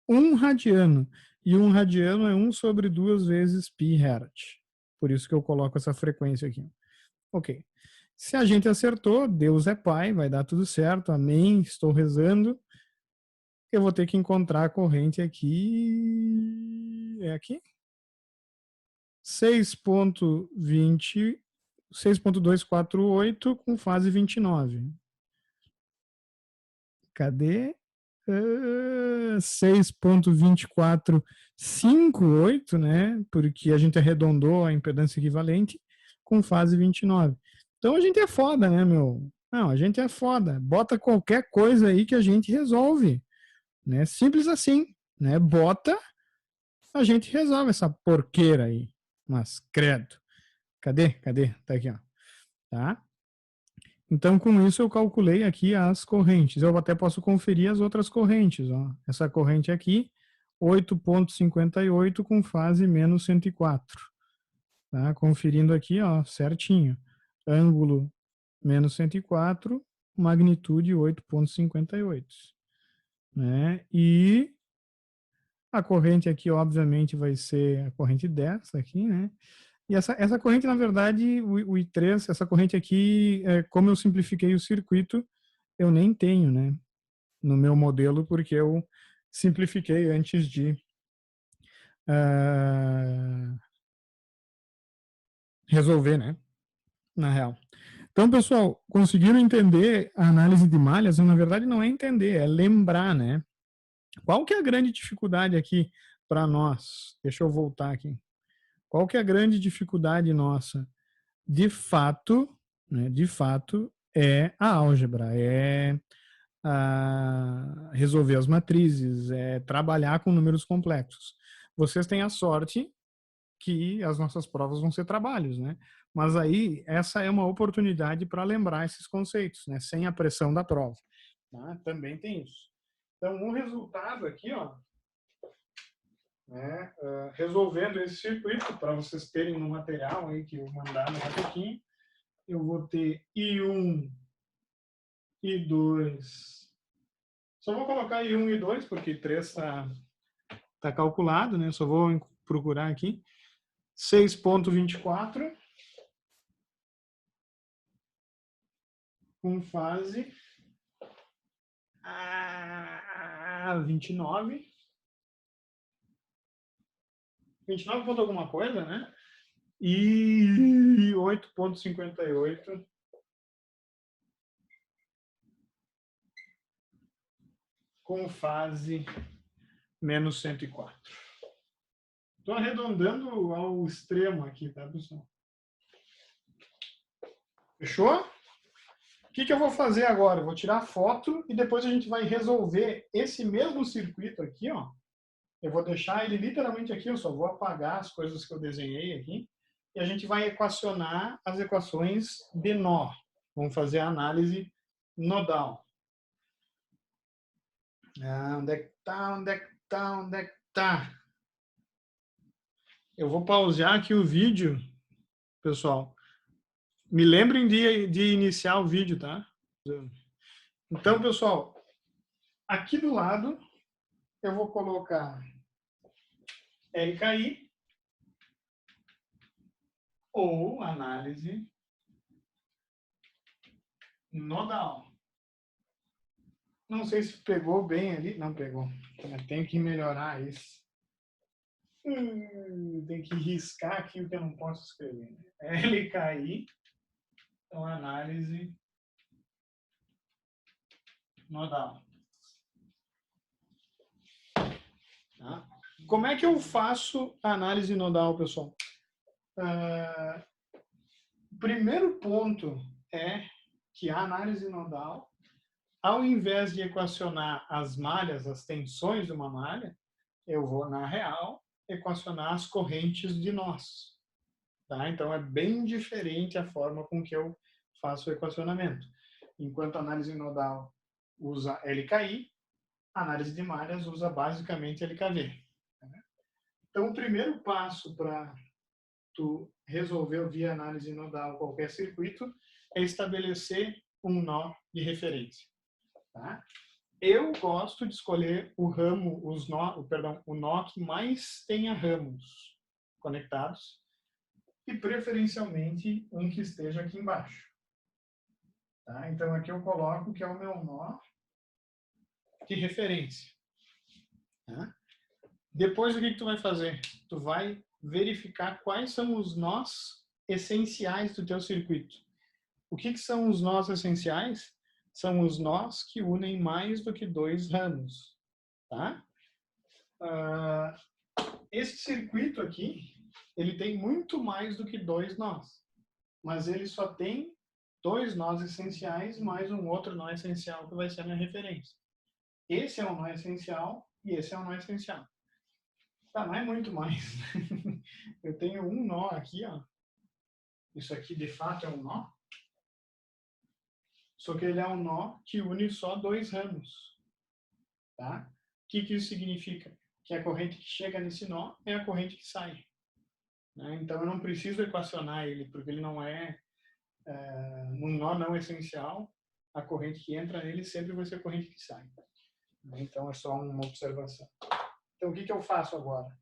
1 radiano. E 1 radiano é 1 sobre 2 vezes pi hertz. Por isso que eu coloco essa frequência aqui. Ok. Se a gente acertou, Deus é Pai, vai dar tudo certo. Amém. Estou rezando. Eu vou ter que encontrar a corrente aqui. É aqui? 6.248 com fase 29. Cadê? 6.2458, né? Porque a gente arredondou a impedância equivalente com fase 29. Então a gente é foda, né, meu? Não, a gente é foda. Bota qualquer coisa aí que a gente resolve, né? Simples assim, né? Bota, a gente resolve essa porqueira aí. Mas credo. Cadê? Tá aqui, ó. Tá? Então, com isso, eu calculei aqui as correntes. Eu até posso conferir as outras correntes. Ó. Essa corrente aqui, 8,58 com fase menos 104. Tá? Conferindo aqui, ó, certinho. Ângulo menos 104, magnitude 8,58. Né? E a corrente aqui, obviamente, vai ser a corrente 10 aqui, né? E essa corrente, na verdade, o I3, essa corrente aqui, como eu simplifiquei o circuito, eu nem tenho, né, no meu modelo, porque eu simplifiquei antes de resolver, né, na real. Então, pessoal, conseguiram entender a análise de malhas? Na verdade, não é entender, é lembrar, né? Qual que é a grande dificuldade aqui para nós? Deixa eu voltar aqui. Qual que é a grande dificuldade nossa? De fato, né, é a álgebra, é resolver as matrizes, é trabalhar com números complexos. Vocês têm a sorte que as nossas provas vão ser trabalhos, né? Mas aí, essa é uma oportunidade para lembrar esses conceitos, né? Sem a pressão da prova. Tá? Também tem isso. Então, o resultado aqui, ó, né, resolvendo esse circuito, para vocês terem no material aí que eu mandar daqui a pouquinho, eu vou ter I1, I2. Só vou colocar I1 e I2, porque 3 está calculado, né? Só vou procurar aqui. 6.24 com fase 29. 29 ponto alguma coisa, né? E 8.58 com fase menos 104. Estou arredondando ao extremo aqui, tá, pessoal? Fechou? O que eu vou fazer agora? Eu vou tirar a foto e depois a gente vai resolver esse mesmo circuito aqui, ó. Eu vou deixar ele literalmente aqui, eu só vou apagar as coisas que eu desenhei aqui. E a gente vai equacionar as equações de nó. Vamos fazer a análise nodal. Onde é que tá? Eu vou pausar aqui o vídeo, pessoal. Me lembrem de iniciar o vídeo, tá? Então, pessoal, aqui do lado eu vou colocar LKI ou análise nodal. Não sei se pegou bem ali. Não pegou. Tenho que melhorar isso. Tem que riscar aqui o que eu não posso escrever. LKI, então análise nodal. Tá? Como é que eu faço a análise nodal, pessoal? O primeiro ponto é que a análise nodal, ao invés de equacionar as malhas, as tensões de uma malha, eu vou, na real, equacionar as correntes de nós. Tá? Então, é bem diferente a forma com que eu faço o equacionamento. Enquanto a análise nodal usa LKI, a análise de malhas usa basicamente LKV. Então, o primeiro passo para tu resolver via análise nodal qualquer circuito é estabelecer um nó de referência. Tá? Eu gosto de escolher o ramo, o nó que mais tenha ramos conectados e preferencialmente um que esteja aqui embaixo. Tá? Então aqui eu coloco que é o meu nó de referência. Tá? Depois o que tu vai fazer? Tu vai verificar quais são os nós essenciais do teu circuito. O que são os nós essenciais? São os nós que unem mais do que 2 ramos. Tá? Esse circuito aqui, ele tem muito mais do que 2 nós. Mas ele só tem 2 nós essenciais mais um outro nó essencial que vai ser a minha referência. Esse é o nó essencial e esse é o nó essencial. Tá, não é muito mais. Eu tenho um nó aqui, ó. Isso aqui de fato é um nó. Só que ele é um nó que une só 2 ramos. Tá? O que isso significa? Que a corrente que chega nesse nó é a corrente que sai. Né? Então eu não preciso equacionar ele, porque ele não é um nó não essencial. A corrente que entra nele sempre vai ser a corrente que sai. Então é só uma observação. Então o que eu faço agora?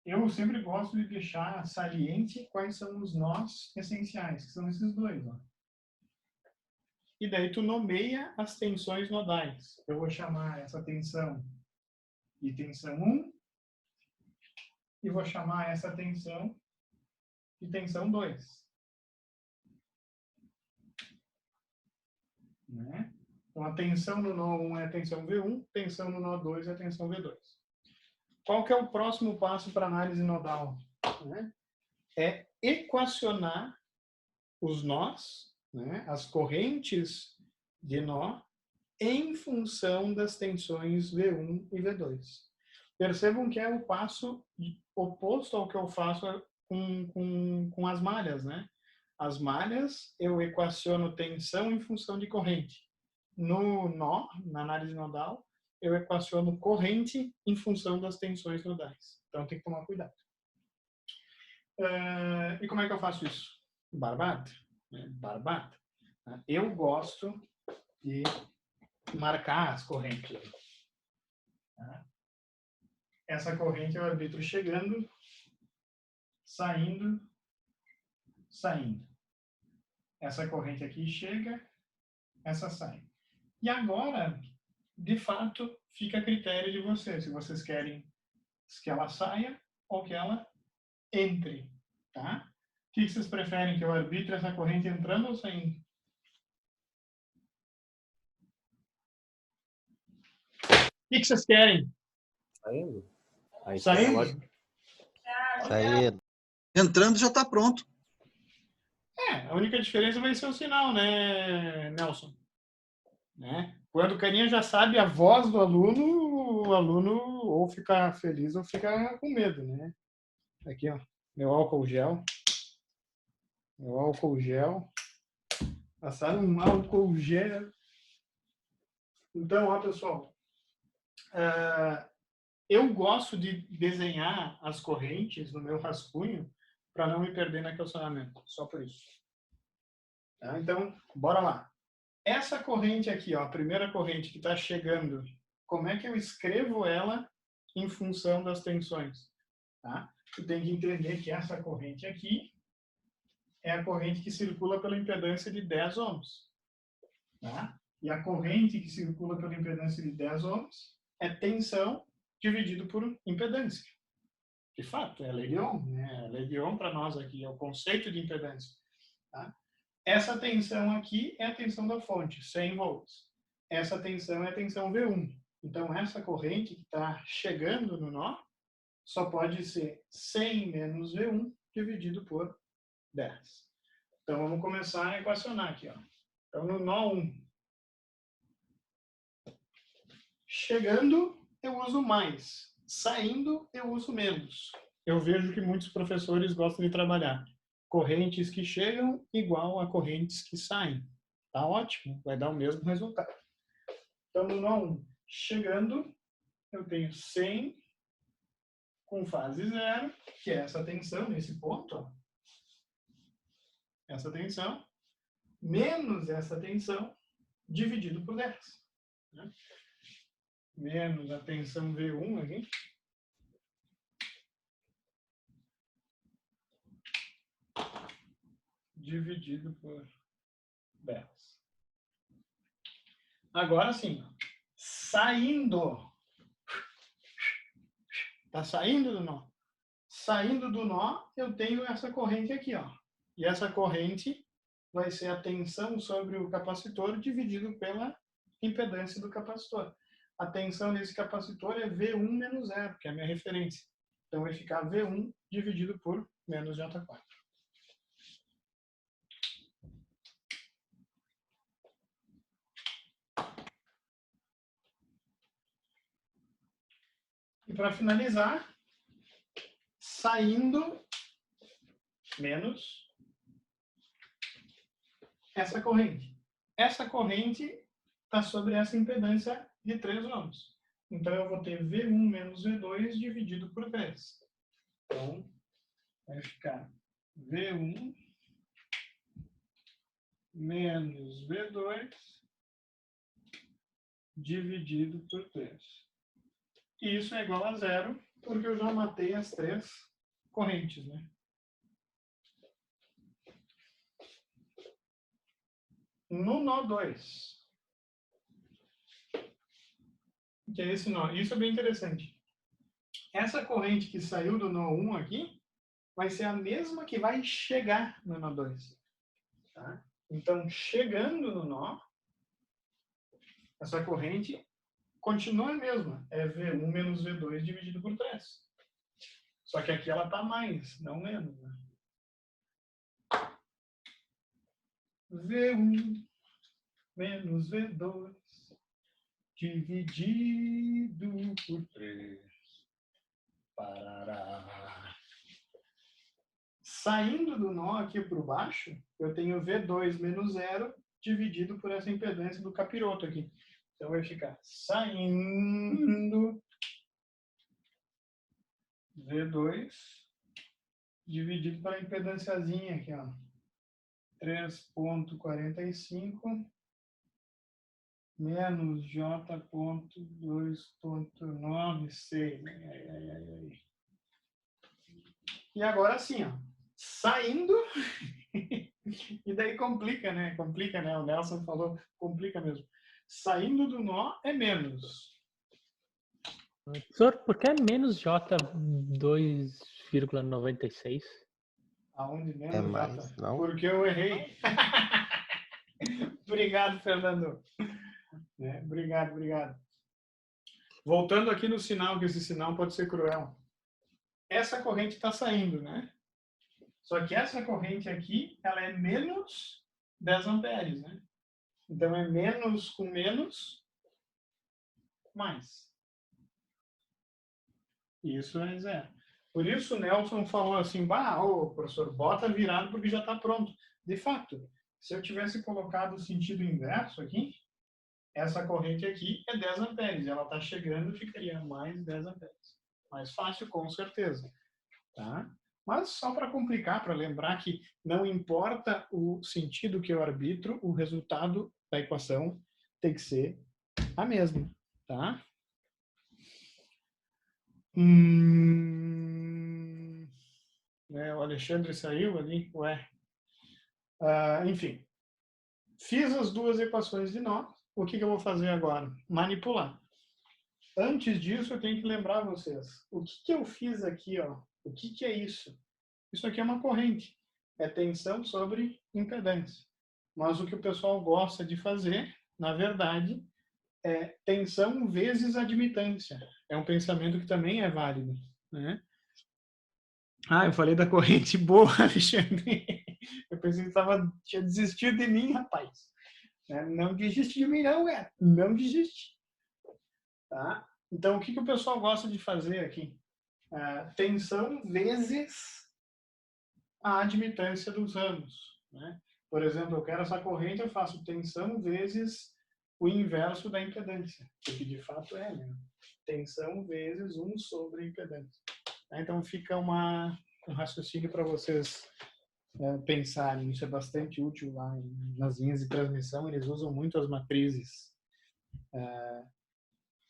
Eu sempre gosto de deixar saliente quais são os nós essenciais, que são esses 2. Ó. E daí tu nomeia as tensões nodais. Eu vou chamar essa tensão de tensão 1 e vou chamar essa tensão de tensão 2. Né? Então a tensão no nó 1 é a tensão V1, tensão no nó 2 é a tensão V2. Qual que é o próximo passo para análise nodal? Né? É equacionar os nós, né? As correntes de nó, em função das tensões V1 e V2. Percebam que é o passo oposto ao que eu faço com as malhas. Né? As malhas, eu equaciono tensão em função de corrente. No nó, na análise nodal, eu equaciono corrente em função das tensões nodais. Então tem que tomar cuidado. E como é que eu faço isso? Barbada. Barbada. Eu gosto de marcar as correntes. Essa corrente é o árbitro chegando, saindo, saindo. Essa corrente aqui chega, essa sai. E agora, de fato, fica a critério de vocês, se vocês querem que ela saia ou que ela entre, tá? O que vocês preferem, que eu arbitre essa corrente entrando ou saindo? O que vocês querem? Saindo. Aí Saindo? Saindo. Entrando já está pronto. A única diferença vai ser o sinal, né, Nelson? Né? Quando o carinha já sabe a voz do aluno, o aluno ou fica feliz ou fica com medo, né? Aqui, ó, meu álcool gel. Meu álcool gel. Passaram um álcool gel. Então, ó, pessoal, eu gosto de desenhar as correntes no meu rascunho para não me perder no equacionamento, só por isso. Tá? Então, bora lá. Essa corrente aqui, ó, a primeira corrente que está chegando, como é que eu escrevo ela em função das tensões? Tá? Tu tem que entender que essa corrente aqui é a corrente que circula pela impedância de 10 ohms. Tá? E a corrente que circula pela impedância de 10 ohms é tensão dividido por impedância. De fato, é a lei de Ohm. Né? A lei de Ohm para nós aqui é o conceito de impedância. Tá? Essa tensão aqui é a tensão da fonte, 100 volts. Essa tensão é a tensão V1. Então, essa corrente que está chegando no nó só pode ser 100 menos V1 dividido por 10. Então, vamos começar a equacionar aqui. Ó. Então, no nó 1, chegando, eu uso mais. Saindo, eu uso menos. Eu vejo que muitos professores gostam de trabalhar correntes que chegam igual a correntes que saem. Tá ótimo, vai dar o mesmo resultado. Então, no nó 1, chegando, eu tenho 100 com fase zero, que é essa tensão nesse ponto, ó. Essa tensão, menos essa tensão, dividido por 10. Né? Menos a tensão V1 aqui. Dividido por 10. Agora sim, saindo. Está saindo do nó. Saindo do nó, eu tenho essa corrente aqui, ó. E essa corrente vai ser a tensão sobre o capacitor dividido pela impedância do capacitor. A tensão nesse capacitor é V1 menos 0, que é a minha referência. Então vai ficar V1 dividido por menos J4. E para finalizar, saindo menos essa corrente. Essa corrente está sobre essa impedância de 3 ohms. Então, eu vou ter V1 menos V2 dividido por 3. Então, vai ficar V1 menos V2 dividido por 3. E isso é igual a 0, porque eu já matei as 3 correntes, né? No nó 2, que é esse nó, isso é bem interessante. Essa corrente que saiu do nó 1 aqui, vai ser a mesma que vai chegar no nó 2. Tá? Então, chegando no nó, essa corrente continua a mesma. É V1 menos V2 dividido por 3. Só que aqui ela está mais, não menos. Né? V1 menos V2 dividido por 3. Parará. Saindo do nó aqui para baixo, eu tenho V2 menos 0 dividido por essa impedância do capiroto aqui. Então vai ficar saindo V2 dividido pela impedânciazinha aqui, ó. 3.45 menos J.2.96. E agora sim, ó. Saindo. E daí complica, né? Complica, né? O Nelson falou, complica mesmo. Saindo do nó é menos. Professor, por que é menos J2,96? Aonde menos É J? mais, não? Porque eu errei. Obrigado, Fernando. Obrigado, obrigado. Voltando aqui no sinal, que esse sinal pode ser cruel. Essa corrente está saindo, né? Só que essa corrente aqui, ela é menos 10 amperes, né? Então, é menos com menos, mais. Isso é 0. Por isso, o Nelson falou assim, ô, professor, bota virado porque já está pronto. De fato, se eu tivesse colocado o sentido inverso aqui, essa corrente aqui é 10 amperes. Ela está chegando, ficaria mais 10 amperes. Mais fácil, com certeza. Tá? Mas só para complicar, para lembrar que não importa o sentido que eu arbitro, o resultado da equação tem que ser a mesma. Tá? O Alexandre saiu ali, ué. Enfim, fiz as duas equações de nó. O que eu vou fazer agora? Manipular. Antes disso, eu tenho que lembrar vocês. O que eu fiz aqui, ó? O que é isso? Isso aqui é uma corrente. É tensão sobre impedância. mas o que o pessoal gosta de fazer, na verdade, é tensão vezes admitância. É um pensamento que também é válido, né? Eu falei da corrente boa, Alexandre. Eu pensei que tinha desistido de mim, rapaz. Não desiste de mim, não, cara. Não desiste. Tá? Então, o que o pessoal gosta de fazer aqui? Tensão vezes a admitância dos ramos, né? Por exemplo, eu quero essa corrente, eu faço tensão vezes o inverso da impedância, o que de fato é, né? Tensão vezes 1 sobre a impedância. Então fica um raciocínio para vocês pensarem. Isso é bastante útil lá nas linhas de transmissão. Eles usam muito as matrizes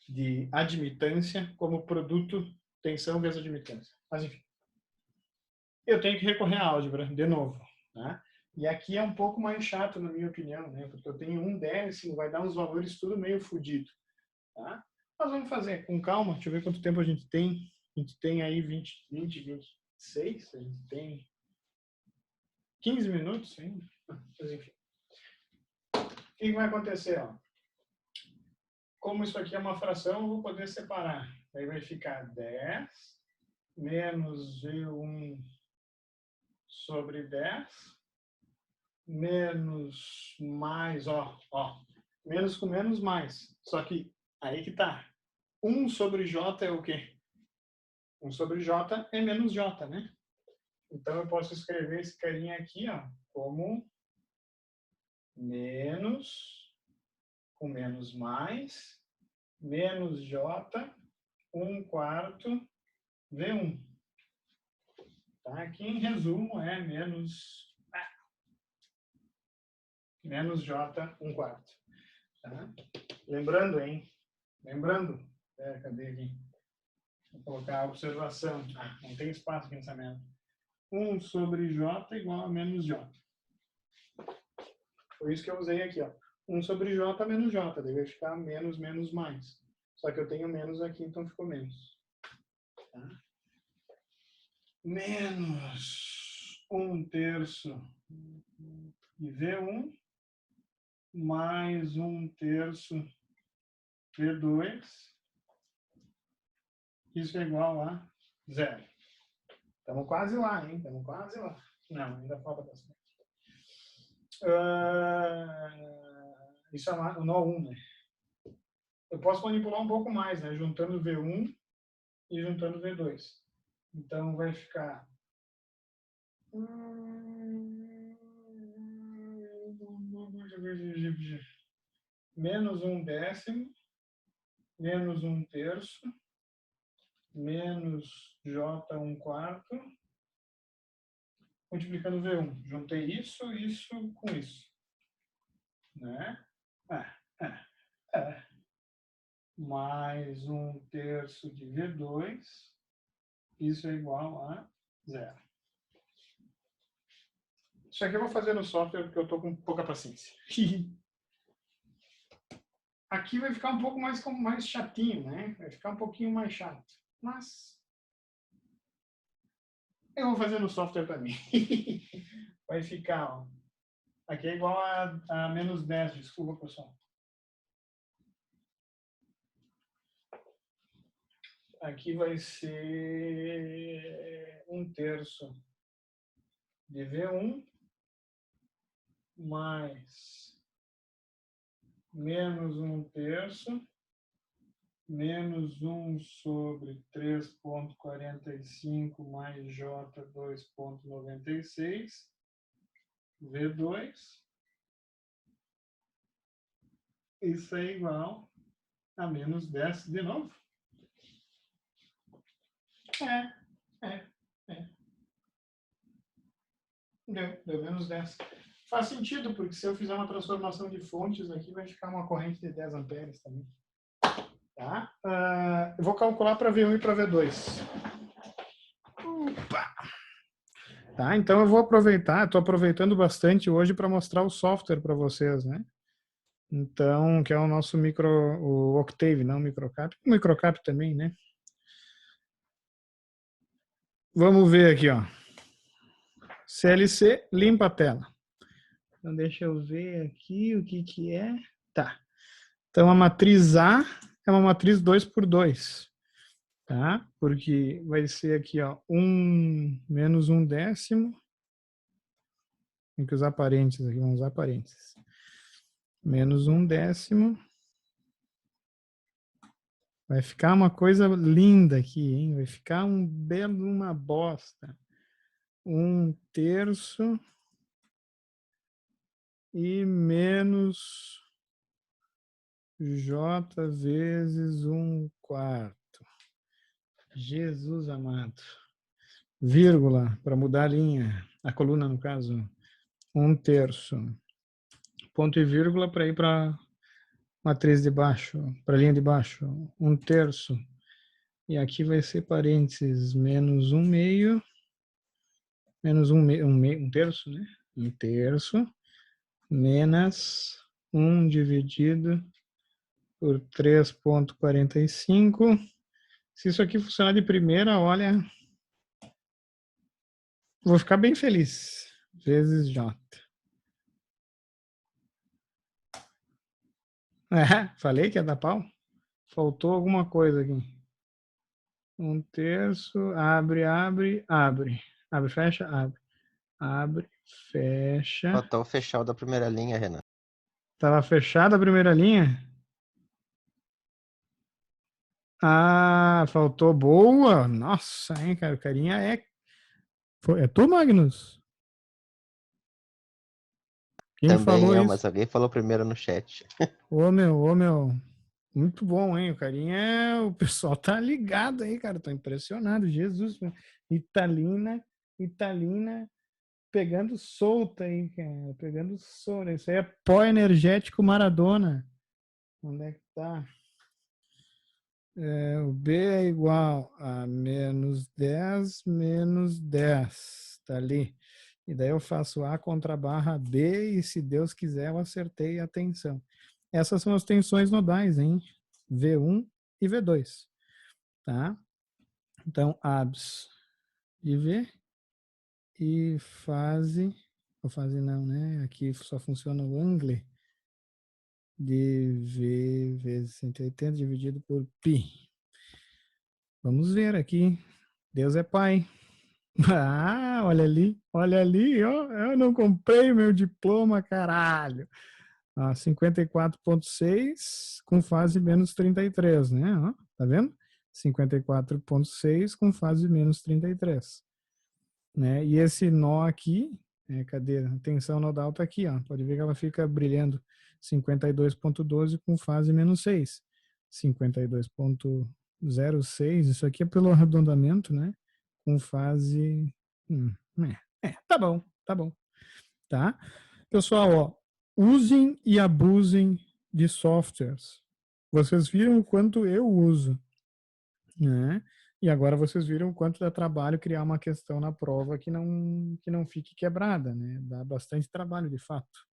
de admitância como produto tensão vezes admitância. Mas enfim, eu tenho que recorrer à álgebra de novo, né? E aqui é um pouco mais chato, na minha opinião, né? Porque eu tenho 1/10, vai dar uns valores tudo meio fodido, tá? Mas vamos fazer com calma. Deixa eu ver quanto tempo a gente tem. A gente tem aí 26. A gente tem 15 minutos ainda. Mas enfim. O que vai acontecer? Ó? Como isso aqui é uma fração, eu vou poder separar. Aí vai ficar 10 menos V1 sobre 10 menos mais, menos com menos mais. Só que aí que tá. 1 sobre J é o quê? 1 sobre J é menos J, né? Então eu posso escrever esse carinha aqui, ó, como menos com menos mais menos J 1/4 V1. Tá? Aqui em resumo é menos J 1/4. Tá? Lembrando, hein? Cadê aqui? Vou colocar a observação. Não tem espaço aqui nessa merda. 1 sobre J igual a menos J. Foi isso que eu usei aqui, ó. 1 sobre J menos J. Deve ficar menos, menos, mais. Só que eu tenho menos aqui, então ficou menos. Tá? Menos 1/3 de V1 mais 1/3 V2. Isso é igual a 0. Estamos quase lá, hein? Estamos quase lá. Não, ainda falta bastante. Isso é o nó 1, né? Eu posso manipular um pouco mais, né? Juntando V1 e juntando V2. Então vai ficar menos 1/10 menos 1/3 menos J 1/4 multiplicando V1. Juntei isso com isso. Né? Mais 1/3 de V2. Isso é igual a 0. Isso aqui eu vou fazer no software porque eu estou com pouca paciência. Aqui vai ficar um pouco mais chatinho, né? Vai ficar um pouquinho mais chato. Mas eu vou fazer no software também. Vai ficar, ó. Aqui é igual a menos 10, desculpa, pessoal. Aqui vai ser 1/3 de V1 mais menos 1/3 menos 1 sobre 3,45 mais J 2,96 V2. Isso é igual a menos 10 de novo. Deu menos 10. Faz sentido, porque se eu fizer uma transformação de fontes aqui, vai ficar uma corrente de 10 amperes também. Tá? Eu vou calcular para V1 e para V2. Opa! Tá, então eu vou aproveitar, estou aproveitando bastante hoje para mostrar o software para vocês, né? Então, que é o nosso o Octave, não o Microcap. O Microcap também, né? Vamos ver aqui, ó. CLC, limpa a tela. Então, deixa eu ver aqui o que é. Tá. Então, a matriz A é uma matriz 2 por 2, tá? Porque vai ser aqui, ó, 1 menos 1 décimo. Tem que usar parênteses aqui, vamos usar parênteses. Menos 1 décimo. Vai ficar uma coisa linda aqui, hein? Vai ficar um belo uma bosta. 1 terço e menos J vezes 1 quarto. Jesus amado. Vírgula, para mudar a linha, a coluna no caso. 1 terço. Ponto e vírgula para ir para matriz de baixo, para a linha de baixo. 1 terço. E aqui vai ser parênteses, menos 1 meio. Menos 1 terço, né? 1 terço. Menos 1 dividido por 3,45. Se isso aqui funcionar de primeira, olha, vou ficar bem feliz. Vezes J. Falei que ia dar pau? Faltou alguma coisa aqui. 1 terço, abre, abre, abre. Abre, fecha, abre. Abre, fecha. Faltou fechar o da primeira linha, Renan. Estava fechada a primeira linha? Ah, faltou boa. Nossa, hein, cara. O carinha é... É tu, Magnus? Quem Também falou eu, isso? mas alguém falou primeiro no chat. Ô, meu. Muito bom, hein? O carinha é... O pessoal tá ligado aí, cara. Tô impressionado. Jesus. Italina pegando solta aí, cara. Pegando solta. Isso aí é pó energético Maradona. Onde é que tá? O B é igual a menos 10 menos 10. Tá ali. E daí eu faço A contra a barra B e, se Deus quiser, eu acertei a tensão. Essas são as tensões nodais, hein? V1 e V2. Tá? Então, ABS de V e fase... Ou fase não, né? Aqui só funciona o angle de V vezes 180 dividido por π. Vamos ver aqui. Deus é pai. Ah, olha ali, ó. Eu não comprei meu diploma, caralho. 54,6 com fase menos 33, né? Ó, tá vendo? 54,6 com fase menos 33. Né? E esse nó aqui, cadê? A tensão nodal tá aqui, ó. Pode ver que ela fica brilhando. 52,12 com fase menos 6. 52,06, isso aqui é pelo arredondamento, né? Com fase... tá bom. Tá? Pessoal, ó, usem e abusem de softwares. Vocês viram o quanto eu uso, né? E agora vocês viram o quanto dá trabalho criar uma questão na prova que não fique quebrada, né? Dá bastante trabalho, de fato.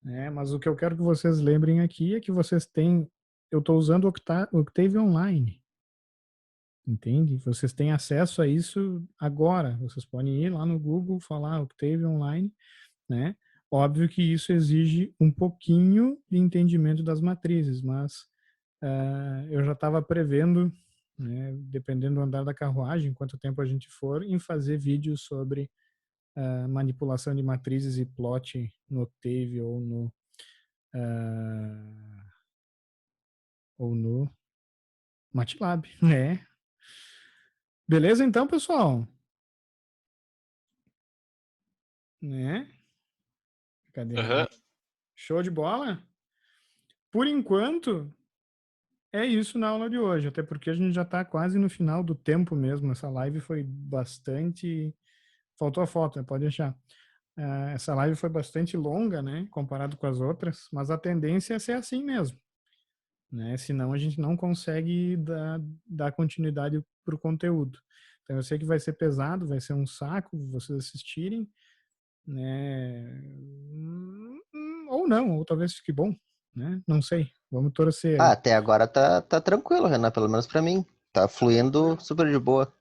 Né? Mas o que eu quero que vocês lembrem aqui é que vocês têm... Eu estou usando o Octave Online. Entende? Vocês têm acesso a isso agora. Vocês podem ir lá no Google, falar Octave Online, né? Óbvio que isso exige um pouquinho de entendimento das matrizes, mas eu já estava prevendo, né, dependendo do andar da carruagem, quanto tempo a gente for, em fazer vídeos sobre manipulação de matrizes e plot no Octave ou no MATLAB, né? Beleza então, pessoal? Né? Cadê? Aham. Show de bola? Por enquanto, é isso na aula de hoje, até porque a gente já está quase no final do tempo mesmo. Essa live foi bastante... Faltou a foto, né? Pode deixar. Essa live foi bastante longa, né? Comparado com as outras, mas a tendência é ser assim mesmo. Né? Senão a gente não consegue dar continuidade para o conteúdo. Então eu sei que vai ser pesado, vai ser um saco vocês assistirem, né? Ou não, ou talvez fique bom, né? Não sei, vamos torcer. Até agora tá tranquilo, Renan, pelo menos pra mim. Tá fluindo super de boa.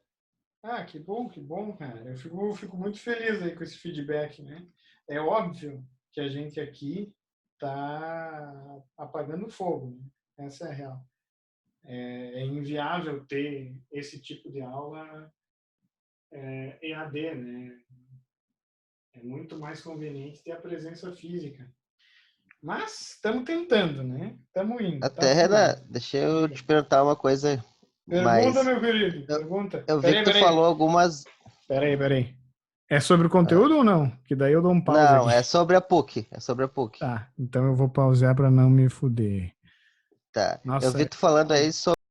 Que bom, cara. Eu fico muito feliz aí com esse feedback, né? É óbvio que a gente aqui está apagando fogo, né? Essa é a real. É inviável ter esse tipo de aula EAD, né? É muito mais conveniente ter a presença física. Mas estamos tentando, né? Estamos indo. Até, fluindo. Renan, deixa eu te perguntar uma coisa Pergunta, mais. meu querido. Pergunta. Eu vi que tu falou algumas. Peraí. É sobre o conteúdo ou não? Que daí eu dou um pause Não, aqui. é sobre a PUC. É sobre a PUC. Tá, então eu vou pausar para não me fuder. Tá. Nossa, Eu vi tu falando aí sobre